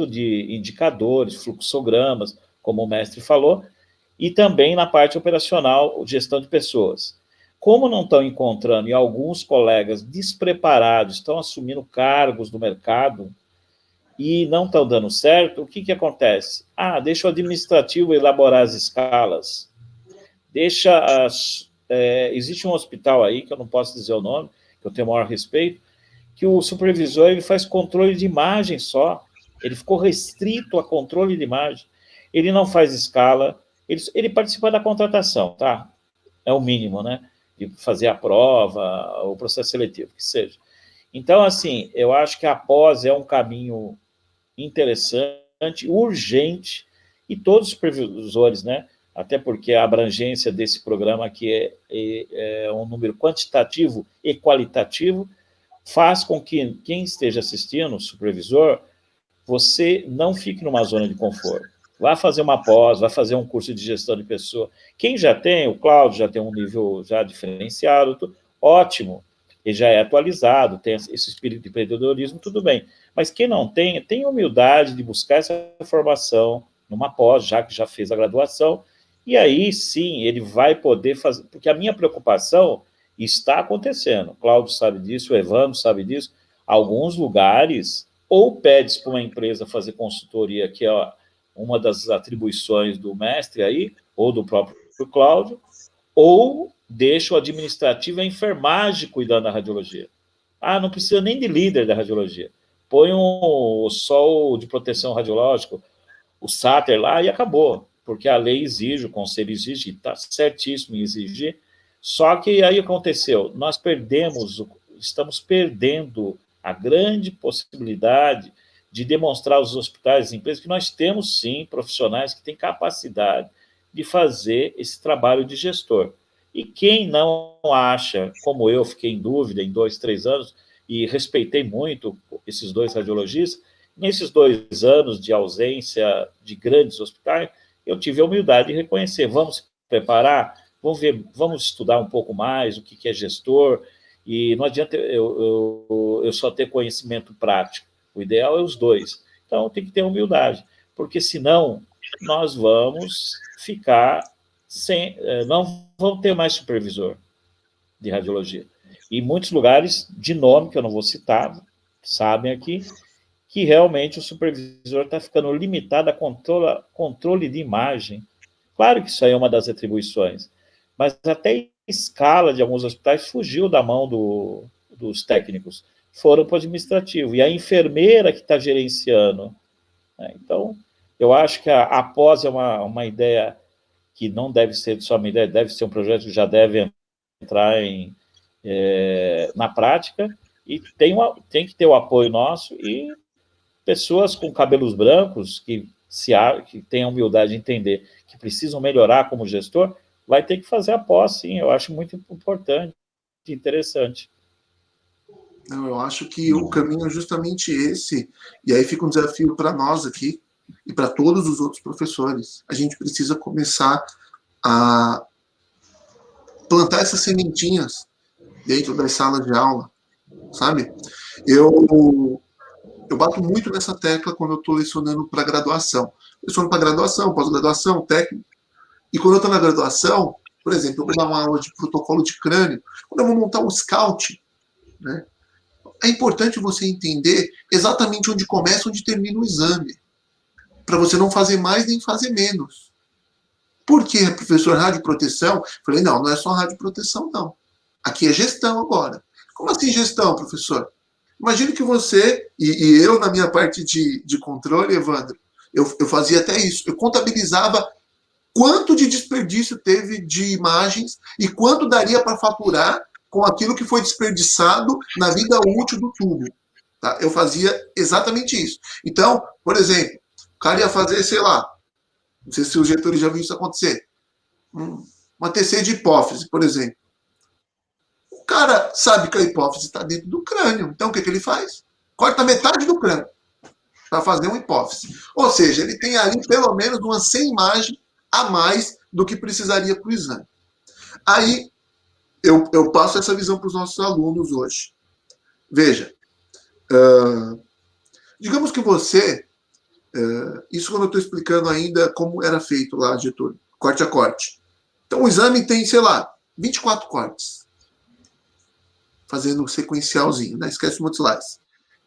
de indicadores, fluxogramas, como o mestre falou, e também na parte operacional, gestão de pessoas. Como não estão encontrando, e alguns colegas despreparados estão assumindo cargos no mercado e não estão dando certo, o que acontece? Deixa o administrativo elaborar as escalas, existe um hospital aí, que eu não posso dizer o nome, que eu tenho o maior respeito, que o supervisor ele faz controle de imagem só, ele ficou restrito a controle de imagem, ele não faz escala, ele participa da contratação, tá? É o mínimo, né? De fazer a prova, o processo seletivo, que seja. Então, assim, eu acho que a pós é um caminho interessante, urgente, e todos os supervisores, né? Até porque a abrangência desse programa aqui é um número quantitativo e qualitativo, faz com que quem esteja assistindo, o supervisor, você não fique numa zona de conforto. Vá fazer uma pós, vá fazer um curso de gestão de pessoa. Quem já tem, o Cláudio já tem um nível já diferenciado, ótimo, ele já é atualizado, tem esse espírito de empreendedorismo, tudo bem. Mas quem não tem, tem humildade de buscar essa formação numa pós, já que já fez a graduação, e aí sim ele vai poder fazer, porque a minha preocupação está acontecendo, o Cláudio sabe disso, o Evandro sabe disso, alguns lugares ou pede para uma empresa fazer consultoria, que é uma das atribuições do mestre aí, ou do próprio Cláudio, ou deixa o administrativo e a enfermagem cuidando da radiologia. Não precisa nem de líder da radiologia. Põe só o de proteção radiológica, o SATER lá e acabou, porque a lei exige, o conselho exige, está certíssimo em exigir, Só que aí aconteceu, estamos perdendo a grande possibilidade de demonstrar aos hospitais e empresas que nós temos, sim, profissionais que têm capacidade de fazer esse trabalho de gestor. E quem não acha, como eu fiquei em dúvida em 2, 3 anos, e respeitei muito esses 2 radiologistas, nesses 2 anos de ausência de grandes hospitais, eu tive a humildade de reconhecer, vamos preparar, vamos estudar um pouco mais o que é gestor, e não adianta eu só ter conhecimento prático, o ideal é os 2. Então, tem que ter humildade, porque senão nós vamos ficar sem, não vamos ter mais supervisor de radiologia. E muitos lugares, de nome, que eu não vou citar, sabem aqui, que realmente o supervisor está ficando limitado a controle de imagem. Claro que isso aí é uma das atribuições, mas até a escala de alguns hospitais fugiu da mão dos técnicos, foram para o administrativo, e a enfermeira que está gerenciando. Né? Então, eu acho que a pós é uma ideia que não deve ser só uma ideia, deve ser um projeto que já deve entrar na prática, e tem que ter o apoio nosso, e pessoas com cabelos brancos, que tenham humildade de entender que precisam melhorar como gestor, vai ter que fazer a pós, sim, eu acho muito importante, interessante. Não, eu acho que o caminho é justamente esse, e aí fica um desafio para nós aqui, e para todos os outros professores. A gente precisa começar a plantar essas sementinhas dentro das salas de aula, sabe? Eu bato muito nessa tecla quando eu estou lecionando para graduação. Leciono para graduação, pós-graduação, técnico. E quando eu estou na graduação, por exemplo, eu vou dar uma aula de protocolo de crânio, quando eu vou montar um scout, né? É importante você entender exatamente onde começa e onde termina o exame, para você não fazer mais nem fazer menos. Por que, professor, radioproteção? Falei, não é só radioproteção, não. Aqui é gestão agora. Como assim gestão, professor? Imagine que você, e eu na minha parte de controle, Evandro, eu fazia até isso. Eu contabilizava quanto de desperdício teve de imagens e quanto daria para faturar com aquilo que foi desperdiçado na vida útil do tubo. Tá? Eu fazia exatamente isso. Então, por exemplo, o cara ia fazer, sei lá, não sei se o Getúlio já viu isso acontecer, uma TC de hipófise, por exemplo. O cara sabe que a hipófise está dentro do crânio. Então, o que ele faz? Corta metade do crânio para fazer uma hipófise. Ou seja, ele tem ali pelo menos umas 100 imagens a mais do que precisaria para o exame. Aí, eu passo essa visão para os nossos alunos hoje. Veja, digamos que você, isso quando eu estou explicando ainda como era feito lá, Getúlio, corte a corte. Então, o exame tem, sei lá, 24 cortes. Fazendo um sequencialzinho, né? Esquece o multislide.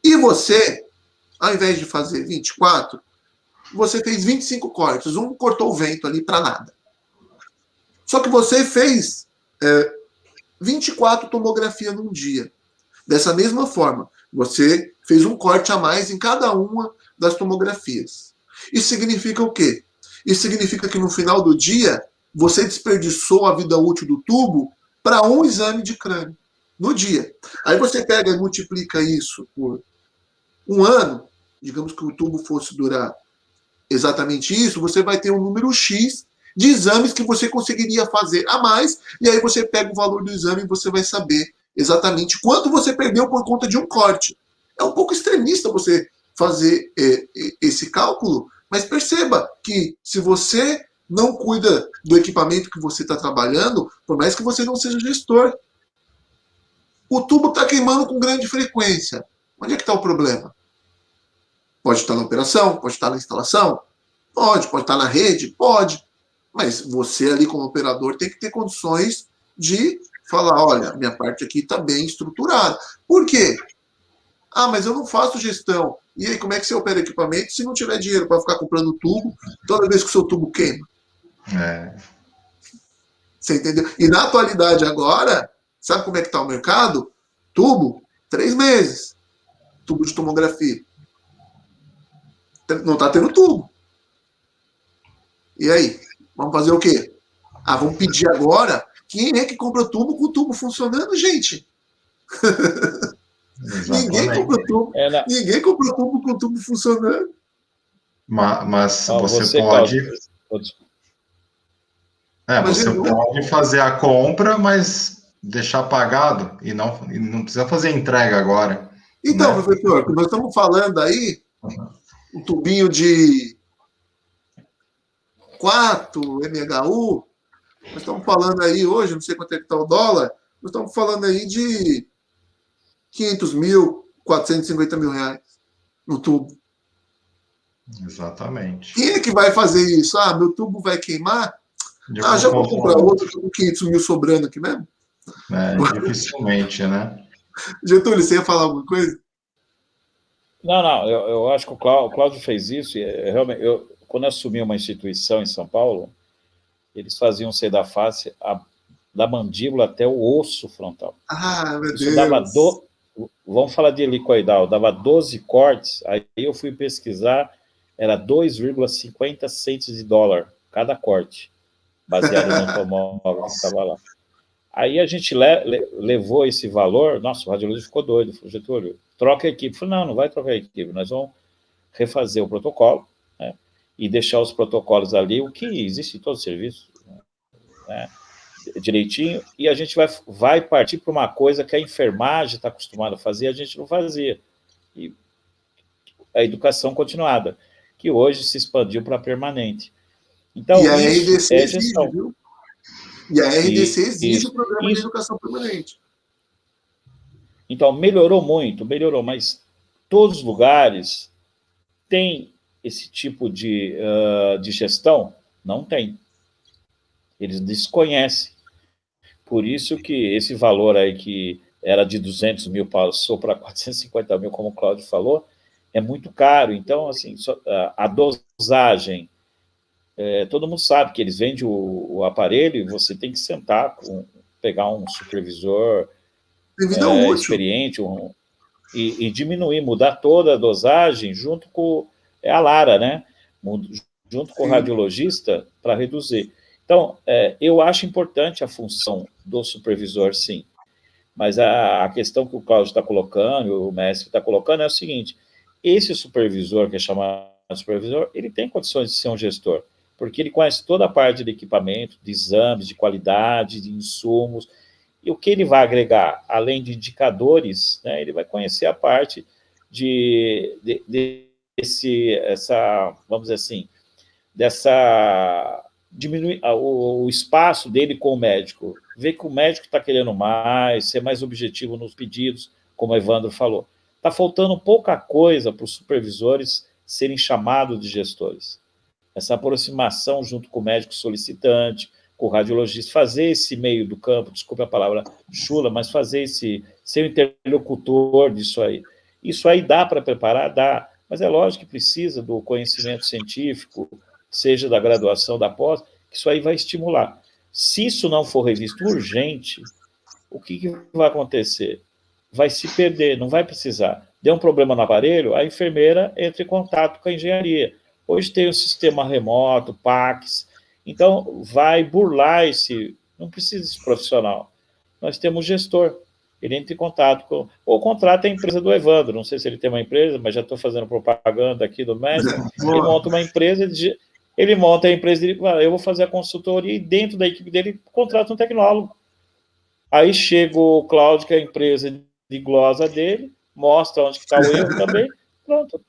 E você, ao invés de fazer 24, você fez 25 cortes. Um cortou o vento ali para nada. Só que você fez 24 tomografias num dia. Dessa mesma forma, você fez um corte a mais em cada uma das tomografias. Isso significa o quê? Isso significa que no final do dia, você desperdiçou a vida útil do tubo para um exame de crânio. No dia. Aí você pega e multiplica isso por um ano, digamos que o tubo fosse durar exatamente isso, você vai ter um número X de exames que você conseguiria fazer a mais, e aí você pega o valor do exame e você vai saber exatamente quanto você perdeu por conta de um corte. É um pouco extremista você fazer esse cálculo, mas perceba que se você não cuida do equipamento que você está trabalhando, por mais que você não seja gestor, o tubo está queimando com grande frequência. Onde é que está o problema? Pode estar na operação, pode estar na instalação, pode estar na rede, pode. Mas você ali como operador tem que ter condições de falar, olha, minha parte aqui está bem estruturada. Por quê? Ah, mas eu não faço gestão. E aí, como é que você opera equipamento se não tiver dinheiro para ficar comprando tubo toda vez que o seu tubo queima? Você entendeu? E na atualidade agora, sabe como é que está o mercado? Tubo, 3 meses. Tubo de tomografia. Não está tendo tubo. E aí? Vamos fazer o quê? Vamos pedir agora Quem é que compra tubo com o tubo funcionando, gente? Ninguém compra tubo. Ninguém compra tubo com o tubo funcionando. Mas você Cláudio, pode... você pode fazer a compra, mas deixar pagado e não precisa fazer entrega agora. Então, né? Professor, nós estamos falando aí um tubinho de 4 MHU, nós estamos falando aí hoje, não sei quanto é que está o dólar, nós estamos falando aí de 500 mil, 450 mil reais no tubo. Exatamente. Quem é que vai fazer isso? Meu tubo vai queimar? Já vou comprar outro com 500 mil sobrando aqui mesmo? Dificilmente, né? Getúlio, você ia falar alguma coisa? Não, eu acho que o Cláudio fez isso, e realmente, quando eu assumi uma instituição em São Paulo, eles faziam ser da face, da mandíbula até o osso frontal. Meu isso Deus! Dava vamos falar de helicoidal, dava 12 cortes, aí eu fui pesquisar, era 2,50 centes de dólar cada corte, baseado no tomógrafo que estava lá. Aí a gente levou esse valor, nossa, o radiologista ficou doido, falou, Getúlio, troca a equipe. Eu falei, não vai trocar a equipe, nós vamos refazer o protocolo, né, e deixar os protocolos ali, o que existe em todo o serviço, né, direitinho, e a gente vai partir para uma coisa que a enfermagem está acostumada a fazer, a gente não fazia. E a educação continuada, que hoje se expandiu para permanente. Então, e a isso RDC é gestão. Exige, viu? E a RDC exige o programa de educação permanente. Então, melhorou muito, mas todos os lugares têm esse tipo de gestão? Não tem. Eles desconhecem. Por isso que esse valor aí que era de 200 mil passou para 450 mil, como o Cláudio falou, é muito caro. Então, assim, a dosagem, todo mundo sabe que eles vendem o aparelho e você tem que sentar, pegar um supervisor experiente, e diminuir, mudar toda a dosagem junto com a Lara, né? Junto com o radiologista para reduzir. Então, eu acho importante a função do supervisor, sim. Mas a questão que o Cláudio está colocando, o mestre está colocando, é o seguinte: esse supervisor, que é chamado de supervisor, ele tem condições de ser um gestor, porque ele conhece toda a parte de equipamento, de exames, de qualidade, de insumos, e o que ele vai agregar, além de indicadores, né, ele vai conhecer a parte vamos dizer assim, diminuir o espaço dele com o médico, ver que o médico está querendo mais, ser mais objetivo nos pedidos, como o Evandro falou. Está faltando pouca coisa para os supervisores serem chamados de gestores. Essa aproximação junto com o médico solicitante, com o radiologista, fazer esse meio do campo, desculpe a palavra chula, mas fazer ser o interlocutor disso aí. Isso aí dá para preparar? Dá, mas é lógico que precisa do conhecimento científico, seja da graduação, da pós, que isso aí vai estimular. Se isso não for revisto urgente, o que vai acontecer? Vai se perder, não vai precisar. Deu um problema no aparelho, a enfermeira entra em contato com a engenharia. Hoje tem o sistema remoto, PACS, então vai burlar não precisa desse profissional. Nós temos gestor, ele entra em contato ou contrata a empresa do Evandro, não sei se ele tem uma empresa, mas já estou fazendo propaganda aqui do médico, ele monta uma empresa, ele monta a empresa dele, eu vou fazer a consultoria e dentro da equipe dele contrata um tecnólogo. Aí chega o Cláudio, que é a empresa de glosa dele, mostra onde está o erro também, pronto.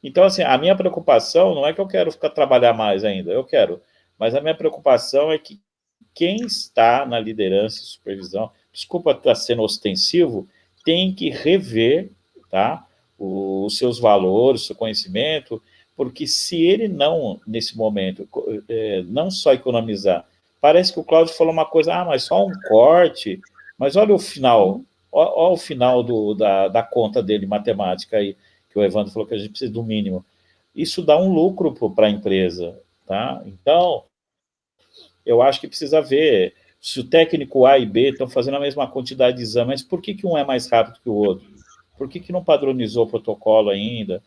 Então, assim, a minha preocupação não é que eu quero trabalhar mais ainda, eu quero, mas a minha preocupação é que quem está na liderança e supervisão, desculpa estar sendo ostensivo, tem que rever, tá, os seus valores, o seu conhecimento, porque se ele não, nesse momento, não só economizar, parece que o Cláudio falou uma coisa, mas só um corte, mas olha o final, olha o final da conta dele, matemática aí, que o Evandro falou que a gente precisa do mínimo. Isso dá um lucro para a empresa, tá? Então, eu acho que precisa ver se o técnico A e B estão fazendo a mesma quantidade de exames, mas por que um é mais rápido que o outro? Por que não padronizou o protocolo ainda?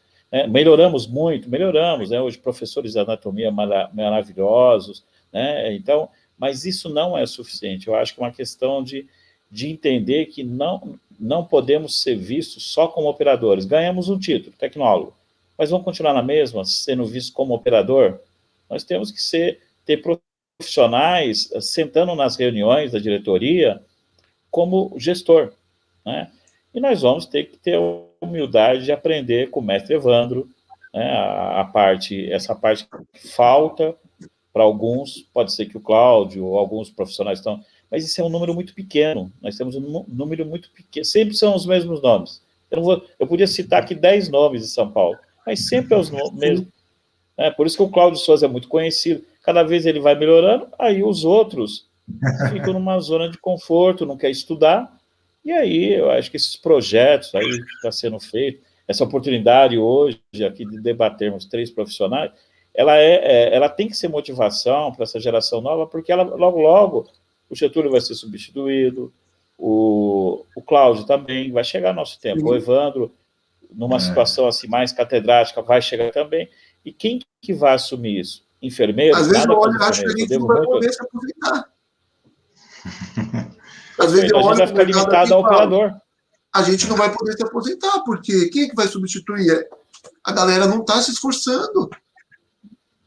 Melhoramos muito, melhoramos, né? Hoje professores de anatomia maravilhosos, né? Então, Mas isso não é suficiente. Eu acho que é uma questão de entender que não podemos ser vistos só como operadores. Ganhamos um título, tecnólogo, mas vamos continuar na mesma, sendo vistos como operador? Nós temos que ter profissionais sentando nas reuniões da diretoria como gestor, né? E nós vamos ter que ter a humildade de aprender com o mestre Evandro, né? Essa parte que falta para alguns, pode ser que o Cláudio ou alguns profissionais estão, mas isso é um número muito pequeno, nós temos um número muito pequeno, sempre são os mesmos nomes. Eu podia citar aqui 10 nomes de São Paulo, mas sempre é os mesmos. Por isso que o Cláudio Souza é muito conhecido, cada vez ele vai melhorando, aí os outros ficam numa zona de conforto, não quer estudar, e aí eu acho que esses projetos aí que está sendo feito, essa oportunidade hoje aqui de debatermos 3 profissionais, ela tem que ser motivação para essa geração nova, porque logo o Getúlio vai ser substituído, o Cláudio também, vai chegar nosso tempo, o Evandro, numa situação assim mais catedrática, vai chegar também, e quem que vai assumir isso? Enfermeiro? Às vezes eu olho e acho que a gente não vai poder se aposentar. Às vezes a gente vai ficar limitado ao operador. A gente não vai poder se aposentar, porque quem é que vai substituir? A galera não está se esforçando.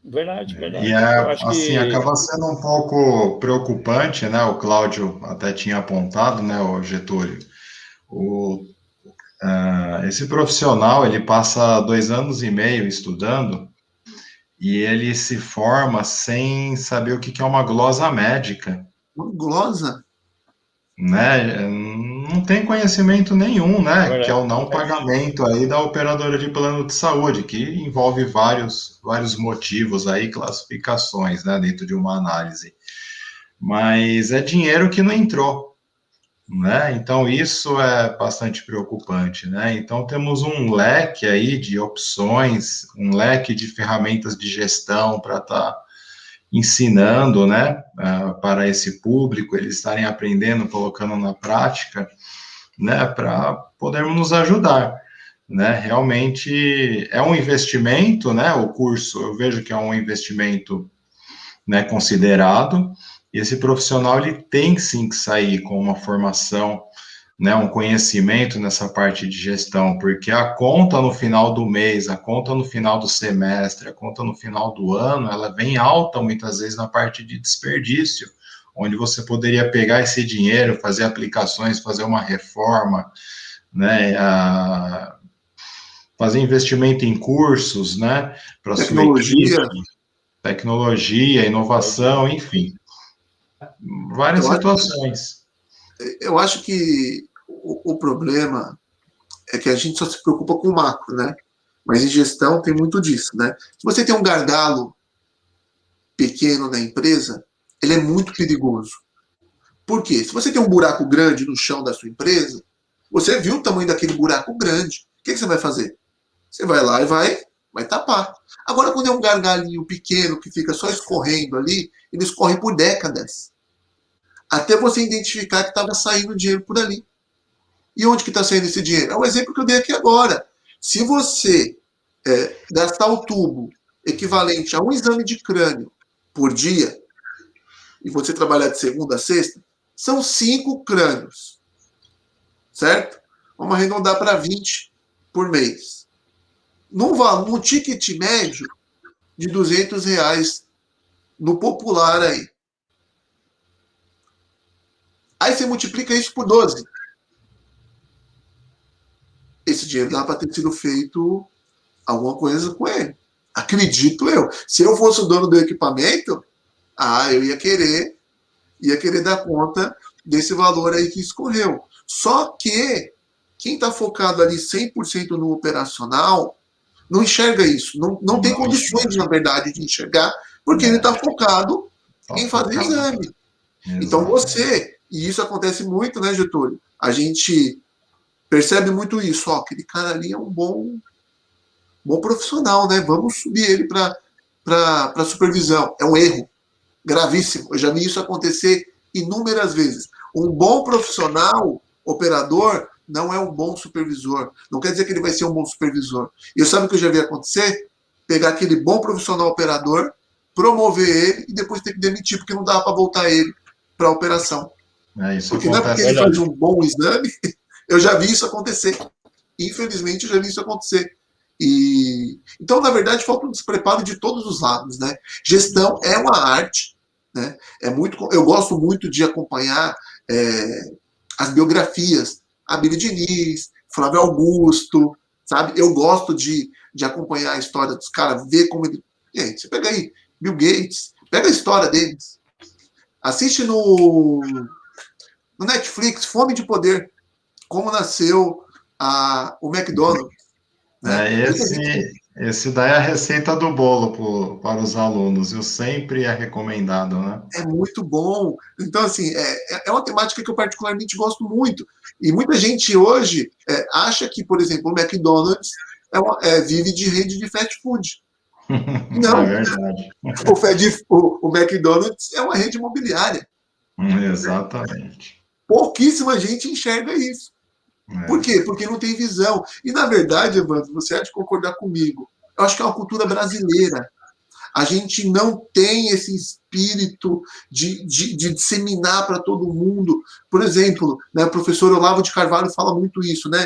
Verdade. E assim, acaba sendo um pouco preocupante, né? O Cláudio até tinha apontado, né, o Getúlio. Esse profissional, ele passa 2 anos e meio estudando e ele se forma sem saber o que é uma glosa médica. Uma glosa? Né? Não tem conhecimento nenhum, né? Que é o não pagamento aí da operadora de plano de saúde, que envolve vários motivos aí, classificações, né? Dentro de uma análise. Mas é dinheiro que não entrou, né? Então isso é bastante preocupante, né? Então temos um leque aí de opções, um leque de ferramentas de gestão para estar ensinando, né, para esse público, eles estarem aprendendo, colocando na prática, né, para podermos nos ajudar, né, realmente é um investimento, né, o curso, eu vejo que é um investimento, né, considerado, e esse profissional, ele tem sim que sair com uma formação, né, um conhecimento nessa parte de gestão, porque a conta no final do mês, a conta no final do semestre, a conta no final do ano, ela vem alta muitas vezes na parte de desperdício, onde você poderia pegar esse dinheiro, fazer aplicações, fazer uma reforma, né, fazer investimento em cursos, né, para sua equipe, tecnologia, inovação, enfim, várias situações. Eu acho que o problema é que a gente só se preocupa com o macro, né? Mas em gestão tem muito disso, né? Se você tem um gargalo pequeno na empresa, ele é muito perigoso. Por quê? Se você tem um buraco grande no chão da sua empresa, você viu o tamanho daquele buraco grande. O que você vai fazer? Você vai lá e vai tapar. Agora, quando é um gargalinho pequeno que fica só escorrendo ali, ele escorre por décadas. Até você identificar que estava saindo dinheiro por ali. E onde que está saindo esse dinheiro? É o exemplo que eu dei aqui agora. Se você gastar o tubo equivalente a um exame de crânio por dia, e você trabalhar de segunda a sexta, são 5 crânios. Certo? Vamos arredondar para 20 por mês. Num ticket médio de R$200 no popular aí. Aí você multiplica isso por 12. Esse dinheiro dá para ter sido feito alguma coisa com ele. Acredito eu. Se eu fosse o dono do equipamento, eu ia querer dar conta desse valor aí que escorreu. Só que quem está focado ali 100% no operacional não enxerga isso. Não tem condições, na verdade, de enxergar, porque ele está focado em fazer exame. Então e isso acontece muito, né, Getúlio? A gente percebe muito isso. Aquele cara ali é um bom profissional, né? Vamos subir ele para supervisão. É um erro gravíssimo. Eu já vi isso acontecer inúmeras vezes. Um bom profissional, operador, não é um bom supervisor. Não quer dizer que ele vai ser um bom supervisor. E sabe o que eu já vi acontecer? Pegar aquele bom profissional operador promover ele e depois ter que demitir, porque não dava para voltar ele para a operação. Isso porque não é porque acontece. ele faz um bom exame, eu já vi isso acontecer. Infelizmente, eu já vi isso acontecer. Então, na verdade, falta um despreparo de todos os lados, né? Gestão é uma arte, né? Eu gosto muito de acompanhar as biografias, Abílio Diniz, Flávio Augusto, sabe? Eu gosto de acompanhar a história dos caras, ver como ele. Gente, você pega aí Bill Gates, pega a história deles, assiste no Netflix, Fome de Poder, como nasceu o McDonald's. Né? Esse daí é a receita do bolo para os alunos, e sempre é recomendado, né? É muito bom. Então, assim, é uma temática que eu particularmente gosto muito. E muita gente hoje acha que, por exemplo, o McDonald's vive de rede de fast food. Não. É verdade. O McDonald's é uma rede imobiliária. Exatamente. Pouquíssima gente enxerga isso. Por quê? Porque não tem visão. E, na verdade, Evandro, você há de concordar comigo, eu acho que é uma cultura brasileira. A gente não tem esse espírito de disseminar para todo mundo. Por exemplo, né, o professor Olavo de Carvalho fala muito isso, né?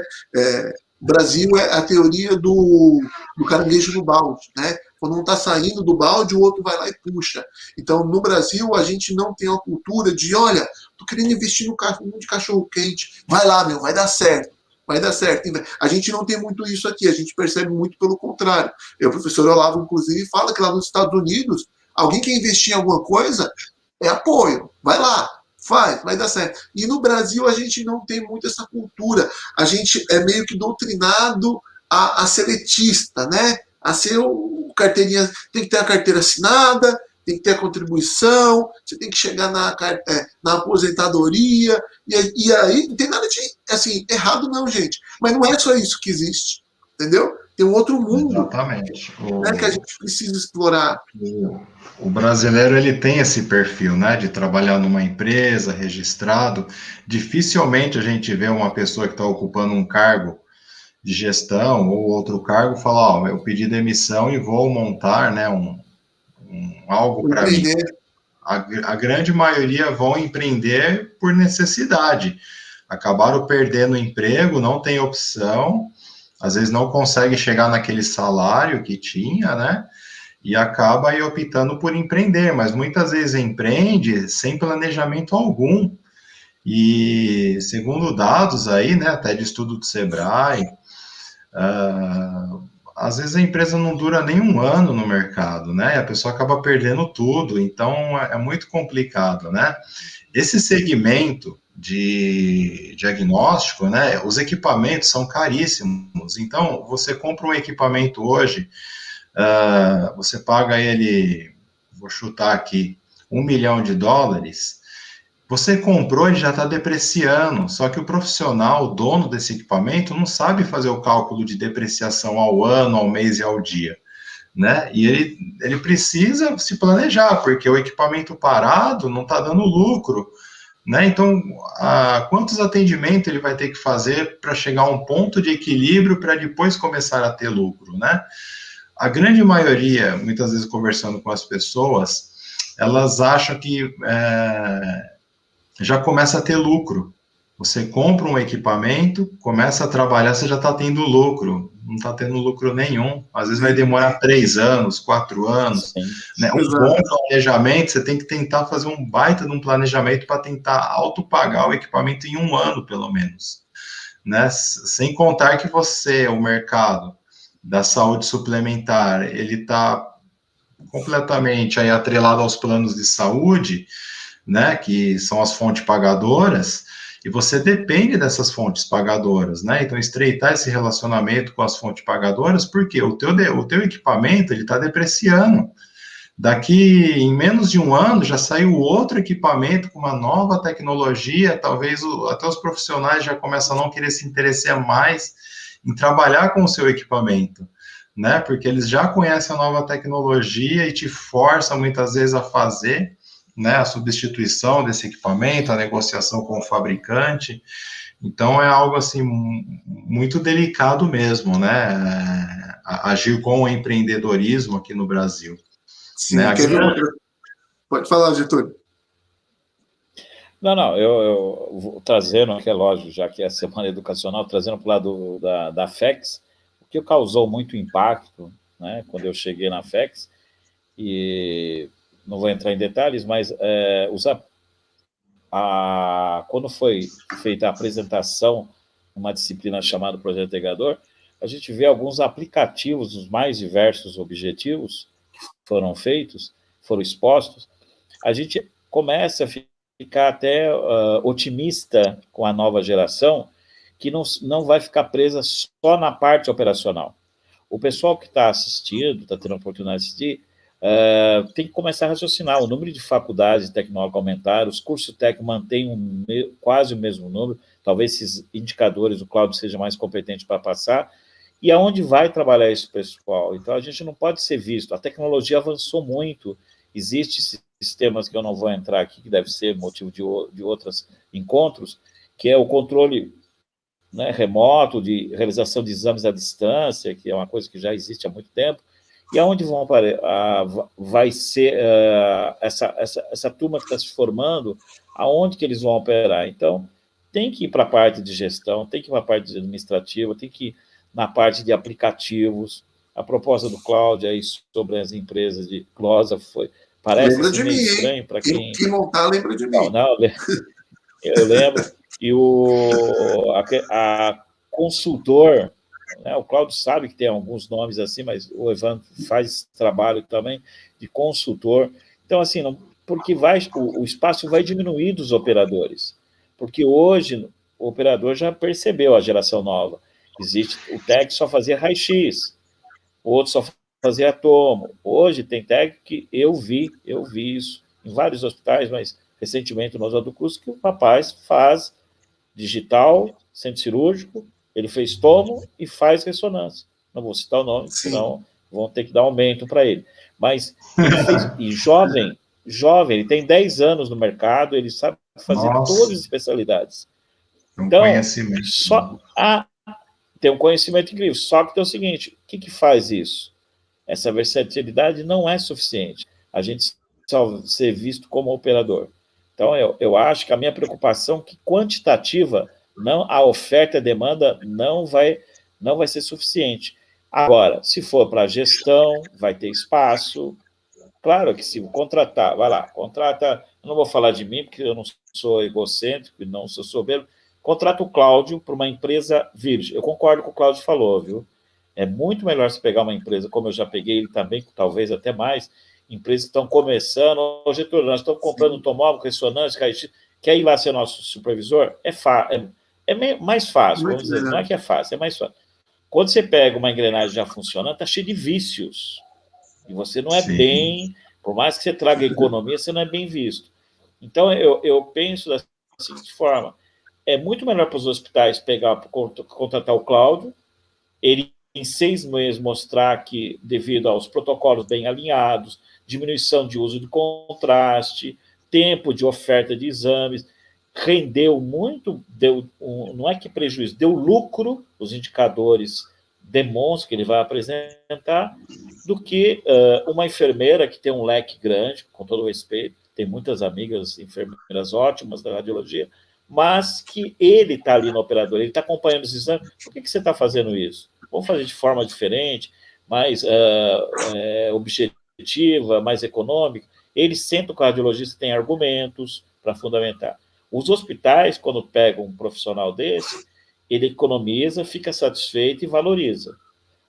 Brasil é a teoria do caranguejo no balde, né? Quando um está saindo do balde, o outro vai lá e puxa. Então, no Brasil, a gente não tem a cultura de, olha, tô querendo investir no de cachorro-quente. Vai lá, meu, vai dar certo. Vai dar certo. A gente não tem muito isso aqui, a gente percebe muito pelo contrário. O professor Olavo, inclusive, fala que lá nos Estados Unidos, alguém quer investir em alguma coisa, é apoio. Vai lá, faz, vai dar certo. E no Brasil a gente não tem muito essa cultura. A gente é meio que doutrinado a ser elitista, né? A ser o carteirinha, tem que ter a carteira assinada, tem que ter a contribuição, você tem que chegar na aposentadoria, e aí não tem nada de assim, errado não, gente. Mas não é só isso que existe, entendeu? Tem um outro mundo. Exatamente. Né, que a gente precisa explorar. O brasileiro, ele tem esse perfil, né, de trabalhar numa empresa, registrado. Dificilmente a gente vê uma pessoa que está ocupando um cargo de gestão ou outro cargo falar, eu pedi demissão e vou montar, né, algo para mim. A grande maioria vão empreender por necessidade. Acabaram perdendo o emprego, não tem opção, às vezes não consegue chegar naquele salário que tinha, né? E acaba aí optando por empreender, mas muitas vezes empreende sem planejamento algum. E segundo dados aí, né, até de estudo do Sebrae, às vezes a empresa não dura nem um ano no mercado, né? E a pessoa acaba perdendo tudo, então é muito complicado, né? Esse segmento de diagnóstico, né? Os equipamentos são caríssimos, então você compra um equipamento hoje, você paga ele, vou chutar aqui, $1 milhão, você comprou, ele já está depreciando, só que o profissional, o dono desse equipamento, não sabe fazer o cálculo de depreciação ao ano, ao mês e ao dia, né? E ele precisa se planejar, porque o equipamento parado não está dando lucro, né? Então, quantos atendimentos ele vai ter que fazer para chegar a um ponto de equilíbrio para depois começar a ter lucro, né? A grande maioria, muitas vezes conversando com as pessoas, elas acham que já começa a ter lucro. Você compra um equipamento, começa a trabalhar, você já está tendo lucro. Não está tendo lucro nenhum. Às vezes vai demorar 3 anos, 4 anos. Né? Um bom planejamento, você tem que tentar fazer um baita de um planejamento para tentar autopagar o equipamento em 1 ano, pelo menos. Né? Sem contar que o mercado da saúde suplementar, ele está completamente aí atrelado aos planos de saúde, né, que são as fontes pagadoras, e você depende dessas fontes pagadoras, né? Então, estreitar esse relacionamento com as fontes pagadoras, porque o teu equipamento, ele está depreciando. Daqui, em menos de 1 ano, já saiu outro equipamento com uma nova tecnologia, talvez até os profissionais já começam a não querer se interessar mais em trabalhar com o seu equipamento, né? Porque eles já conhecem a nova tecnologia e te forçam, muitas vezes, a fazer, né, a substituição desse equipamento, a negociação com o fabricante. Então, é algo, assim, muito delicado mesmo, né, agir com o empreendedorismo aqui no Brasil. Sim, né? quer ver outra? Pode falar, Getúlio. Não, eu vou trazendo, que é lógico, já que é a semana educacional, trazendo para o lado da FEX, o que causou muito impacto, né, quando eu cheguei na FEX, e não vou entrar em detalhes, mas quando foi feita a apresentação, uma disciplina chamada Projeto Integrador, a gente vê alguns aplicativos dos mais diversos objetivos que foram feitos, foram expostos, a gente começa a ficar até otimista com a nova geração, que não vai ficar presa só na parte operacional. O pessoal que está assistindo, está tendo a oportunidade de assistir, tem que começar a raciocinar. O número de faculdades tecnológicas aumentaram, os cursos técnicos mantêm quase o mesmo número, talvez esses indicadores o Cláudio seja mais competente para passar, e aonde vai trabalhar esse pessoal? Então, a gente não pode ser visto. A tecnologia avançou muito, existem sistemas que eu não vou entrar aqui, que deve ser motivo de outros encontros, que é o controle, né, remoto, de realização de exames à distância, que é uma coisa que já existe há muito tempo, e aonde vai ser essa turma que está se formando, aonde que eles vão operar? Então, tem que ir para a parte de gestão, tem que ir para a parte administrativa, tem que ir na parte de aplicativos. A proposta do Cláudio aí sobre as empresas de glosa parece Lembra assim, de meio mim, hein? estranho para quem... Quem não está, lembra de mim. Não, eu lembro. E a consultor, né, o Cláudio sabe que tem alguns nomes assim, mas o Evandro faz trabalho também de consultor. Então, assim, porque o espaço vai diminuir dos operadores. Porque hoje o operador já percebeu a geração nova. Existe o TEG só fazia raio-x, o outro só fazia tomo. Hoje tem TEG que eu vi isso em vários hospitais, mas recentemente no Oswaldo Cruz, que o rapaz faz digital, centro cirúrgico, ele fez tomo e faz ressonância. Não vou citar o nome, Sim. senão vão ter que dar aumento para ele. Mas ele fez, e jovem, ele tem 10 anos no mercado, ele sabe fazer todas as especialidades. Então, conhecimento. tem um conhecimento incrível. Só que tem o seguinte, o que faz isso? Essa versatilidade não é suficiente. A gente só ser visto como operador. Então, eu acho que a minha preocupação é que quantitativa, a oferta e a demanda não vai ser suficiente. Agora, se for para gestão, vai ter espaço. Claro que se contratar, vai lá, contrata, eu não vou falar de mim, porque eu não sou egocêntrico e não sou soberbo, contrata o Cláudio para uma empresa virgem. Eu concordo com o que o Cláudio falou, viu? É muito melhor se pegar uma empresa, como eu já peguei ele também, talvez até mais, empresas que estão começando, ô Getúlio, nós estamos comprando um tomóvel, ressonância, quer ir lá ser nosso supervisor? Mais fácil, Muito vamos dizer, melhor. não é que é fácil, é mais fácil. Quando você pega uma engrenagem já funcionando, está cheio de vícios, e você não é bem, por mais que você traga economia, você não é bem visto. Então, eu penso da seguinte forma, é muito melhor para os hospitais contratar o Cláudio, ele em 6 meses mostrar que, devido aos protocolos bem alinhados, diminuição de uso de contraste, tempo de oferta de exames, rendeu muito, não é que prejuízo, deu lucro, os indicadores demonstram que ele vai apresentar, do que uma enfermeira que tem um leque grande, com todo respeito, tem muitas amigas enfermeiras ótimas da radiologia, mas que ele está ali no operador, ele está acompanhando os exames. Por que você está fazendo isso? Vamos fazer de forma diferente, mais objetiva, mais econômica. Ele senta com o radiologista, tem argumentos para fundamentar. Os hospitais, quando pegam um profissional desse, ele economiza, fica satisfeito e valoriza.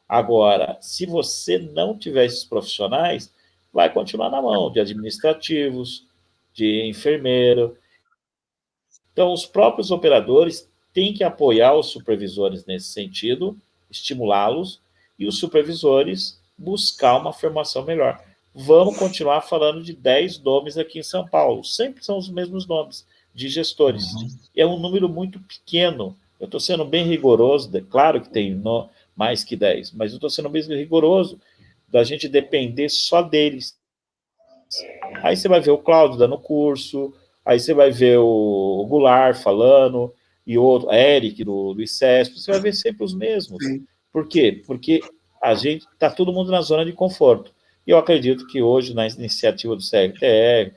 Agora, se você não tiver esses profissionais, vai continuar na mão de administrativos, de enfermeiro. Então, os próprios operadores têm que apoiar os supervisores nesse sentido, estimulá-los, e os supervisores buscar uma formação melhor. Vamos continuar falando de 10 nomes aqui em São Paulo, sempre são os mesmos nomes de gestores. É um número muito pequeno. Eu estou sendo bem rigoroso, claro que tem mais que 10, mas eu estou sendo bem rigoroso da gente depender só deles. Aí você vai ver o Cláudio dando curso, aí você vai ver o Goulart falando, e o Eric do ICESP, você vai ver sempre os mesmos. Sim. Por quê? Porque a gente está todo mundo na zona de conforto. E eu acredito que hoje, na iniciativa do CRTR,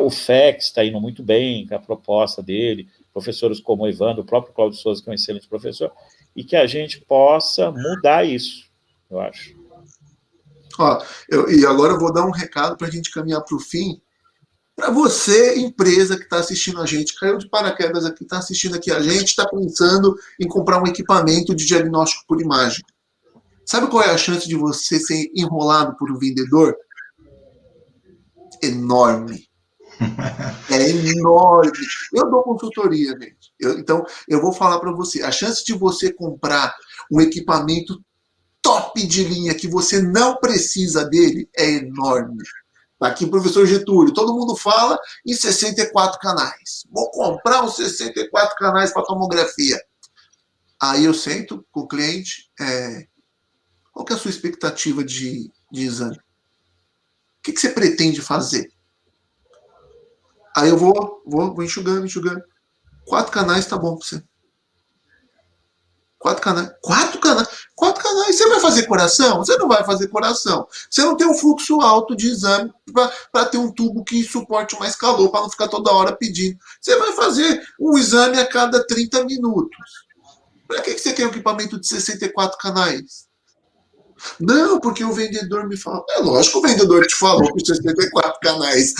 o FEX está indo muito bem com a proposta dele, professores como o Evandro, o próprio Cláudio Souza, que é um excelente professor, e que a gente possa mudar isso, eu acho. E agora eu vou dar um recado para a gente caminhar para o fim. Para você, empresa que está assistindo a gente, caiu de paraquedas aqui, está assistindo aqui a gente, está pensando em comprar um equipamento de diagnóstico por imagem. Sabe qual é a chance de você ser enrolado por um vendedor? Enorme. É enorme. Eu dou consultoria, gente. Então, eu vou falar para você. A chance de você comprar um equipamento top de linha que você não precisa dele é enorme. Tá aqui o professor Getúlio. Todo mundo fala em 64 canais. Vou comprar uns 64 canais para tomografia. Aí eu sento com o cliente. Qual que é a sua expectativa de exame? O que você pretende fazer? Aí eu vou enxugando. 4 canais tá bom para você. 4 canais. 4 canais? 4 canais. Você vai fazer coração? Você não vai fazer coração. Você não tem um fluxo alto de exame para ter um tubo que suporte mais calor, para não ficar toda hora pedindo. Você vai fazer um exame a cada 30 minutos. Para que você quer um equipamento de 64 canais? Não, porque o vendedor me falou. É lógico que o vendedor te falou que 64 canais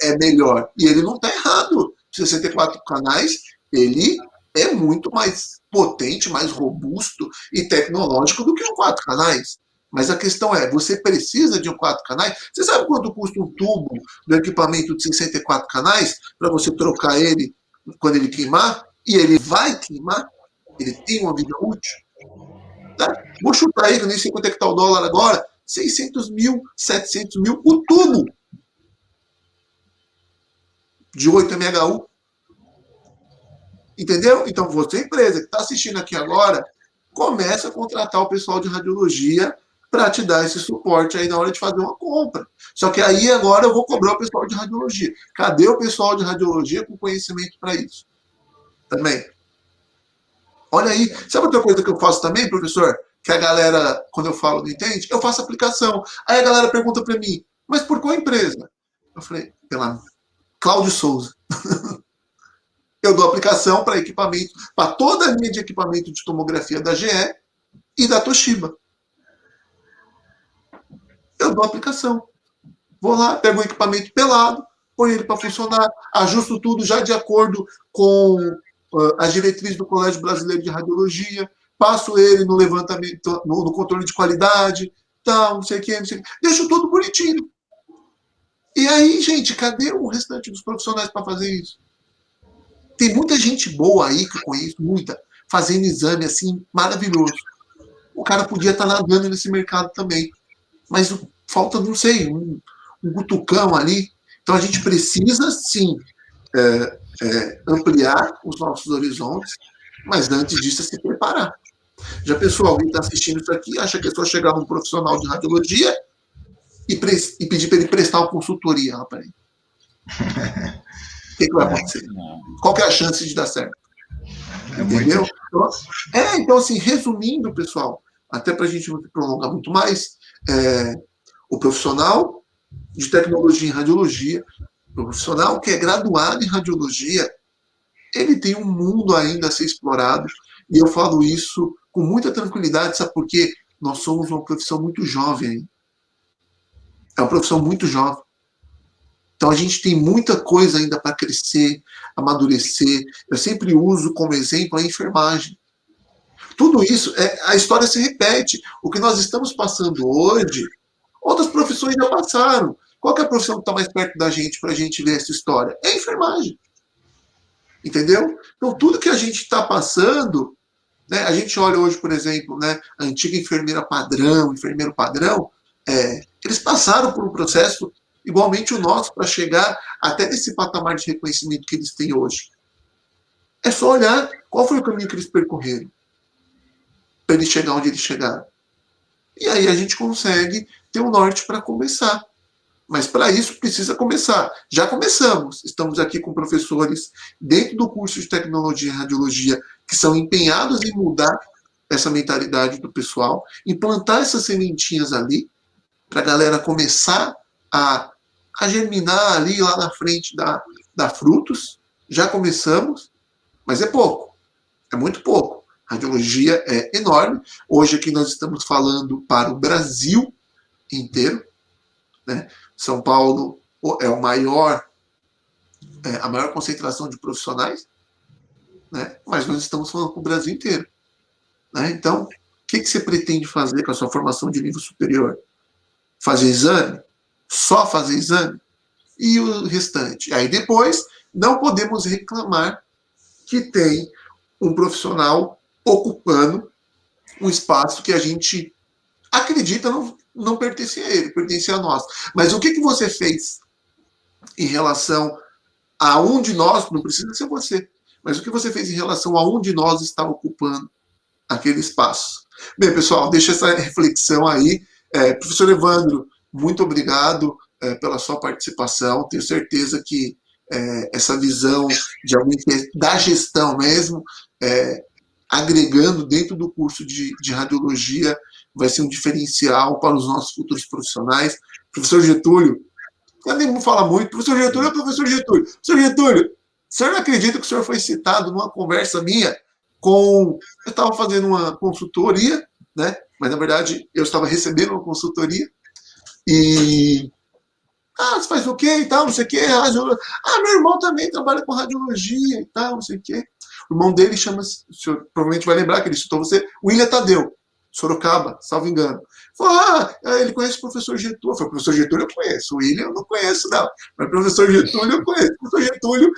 é melhor. E ele não está errado. 64 canais, ele é muito mais potente, mais robusto e tecnológico do que um 4 canais. Mas a questão é, você precisa de um 4 canais? Você sabe quanto custa um tubo do equipamento de 64 canais para você trocar ele quando ele queimar? E ele vai queimar? Ele tem uma vida útil? Tá? Vou chutar aí, que eu nem sei quanto é que está o dólar agora, 600 mil, 700 mil, o tubo de 8 MHU. Entendeu? Então, você, empresa que está assistindo aqui agora, começa a contratar o pessoal de radiologia para te dar esse suporte aí na hora de fazer uma compra. Só que aí agora eu vou cobrar o pessoal de radiologia. Cadê o pessoal de radiologia com conhecimento para isso? Também. Olha aí. Sabe outra coisa que eu faço também, professor? Que a galera, quando eu falo, não entende? Eu faço aplicação. Aí a galera pergunta para mim, mas por qual empresa? Eu falei, pela Cláudio Souza. Eu dou aplicação para equipamento, para toda a linha de equipamento de tomografia da GE e da Toshiba. Eu dou aplicação. Vou lá, pego o equipamento pelado, ponho ele para funcionar, ajusto tudo já de acordo com as diretrizes do Colégio Brasileiro de Radiologia, passo ele no levantamento, no controle de qualidade, tal, não sei o que, deixo tudo bonitinho. E aí, gente, cadê o restante dos profissionais para fazer isso? Tem muita gente boa aí que eu conheço, muita, fazendo exame assim, maravilhoso. O cara podia estar nadando nesse mercado também. Mas falta, não sei, um cutucão ali. Então a gente precisa, sim, ampliar os nossos horizontes, mas antes disso é se preparar. Já pensou, alguém está assistindo isso aqui, acha que é só chegar num profissional de radiologia e pedir para ele prestar uma consultoria lá para ele? O que vai acontecer? Qual que é a chance de dar certo? Entendeu? Então, assim, resumindo, pessoal, até para a gente não prolongar muito mais, o profissional de tecnologia em radiologia, o profissional que é graduado em radiologia, ele tem um mundo ainda a ser explorado, e eu falo isso com muita tranquilidade, sabe por quê? Nós somos uma profissão muito jovem ainda. É uma profissão muito jovem. Então a gente tem muita coisa ainda para crescer, amadurecer. Eu sempre uso como exemplo a enfermagem. Tudo isso, a história se repete. O que nós estamos passando hoje, outras profissões já passaram. Qual que é a profissão que está mais perto da gente para a gente ver essa história? É a enfermagem. Entendeu? Então tudo que a gente está passando, né, a gente olha hoje, por exemplo, né, a antiga enfermeira padrão, enfermeiro padrão, eles passaram por um processo igualmente o nosso para chegar até nesse patamar de reconhecimento que eles têm hoje. É só olhar qual foi o caminho que eles percorreram para eles chegar onde eles chegaram. E aí a gente consegue ter um norte para começar. Mas para isso precisa começar. Já começamos. Estamos aqui com professores dentro do curso de Tecnologia e Radiologia que são empenhados em mudar essa mentalidade do pessoal, implantar essas sementinhas ali, para a galera começar a germinar ali lá na frente da frutos. Já começamos, mas é pouco, é muito pouco. A radiologia é enorme. Hoje aqui nós estamos falando para o Brasil inteiro, né? São Paulo é a maior concentração de profissionais, né? Mas nós estamos falando para o Brasil inteiro, né? Então, o que você pretende fazer com a sua formação de nível superior? Fazer exame? Só fazer exame? E o restante? Aí depois, não podemos reclamar que tem um profissional ocupando um espaço que a gente acredita não pertence a ele, pertence a nós. Mas o que você fez em relação a um de nós, não precisa ser você, mas o que você fez em relação a um de nós está ocupando aquele espaço? Bem, pessoal, deixa essa reflexão aí. Professor Evandro, muito obrigado pela sua participação. Tenho certeza que essa visão de alguém que é da gestão mesmo, agregando dentro do curso de radiologia, vai ser um diferencial para os nossos futuros profissionais. Professor Getúlio, eu nem vou falar muito. Professor Getúlio é professor Getúlio. Professor Getúlio, o senhor não acredita que o senhor foi citado numa conversa minha com... Eu estava fazendo uma consultoria, né? Mas, na verdade, eu estava recebendo uma consultoria e... você faz o quê e tal, não sei o quê. Meu irmão também trabalha com radiologia e tal, não sei o quê. O irmão dele chama-se, o senhor provavelmente vai lembrar que ele citou você, William Tadeu, Sorocaba, salvo engano. Falou, ele conhece o professor Getúlio. Eu falei, professor Getúlio eu conheço, o William eu não conheço, não. Mas o professor Getúlio eu conheço. O professor Getúlio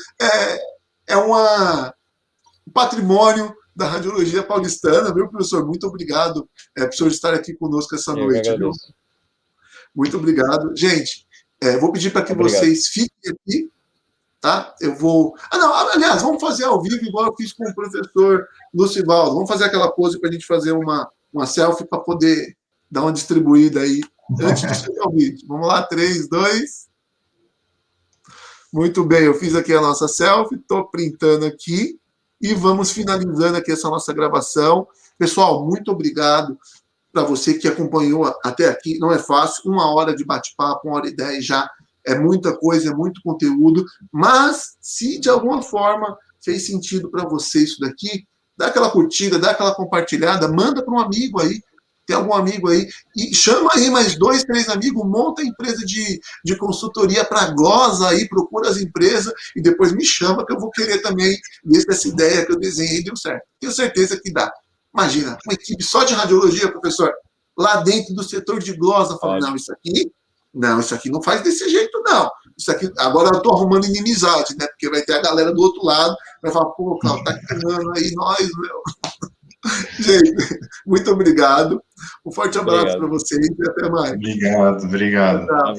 é um patrimônio da radiologia paulistana, viu, professor? Muito obrigado por senhor estar aqui conosco essa noite, viu? Muito obrigado. Gente, vou pedir para que vocês fiquem aqui, tá? Eu vou... aliás, vamos fazer ao vivo, igual eu fiz com o professor Lucivaldo. Vamos fazer aquela pose para a gente fazer uma selfie para poder dar uma distribuída aí antes de chegar ao vídeo. Vamos lá, 3, 2... Muito bem, eu fiz aqui a nossa selfie, estou printando aqui e vamos finalizando aqui essa nossa gravação. Pessoal, muito obrigado para você que acompanhou até aqui. Não é fácil, 1 hora de bate-papo, 1h10 já. É muita coisa, é muito conteúdo, mas se de alguma forma fez sentido para você isso daqui, dá aquela curtida, dá aquela compartilhada, manda para um amigo aí, tem algum amigo aí, e chama aí mais 2, 3 amigos, monta a empresa de consultoria para glosa aí, procura as empresas e depois me chama que eu vou querer também ver se essa ideia que eu desenhei deu certo. Tenho certeza que dá. Imagina, uma equipe só de radiologia, professor, lá dentro do setor de glosa, falando, não, isso aqui não faz desse jeito, não. Isso aqui, agora eu estou arrumando inimizade, né? Porque vai ter a galera do outro lado, vai falar, pô, Cláudio, tá queimando aí nós, meu. Gente, muito obrigado. Um forte abraço para vocês e até mais. Obrigado. Tchau.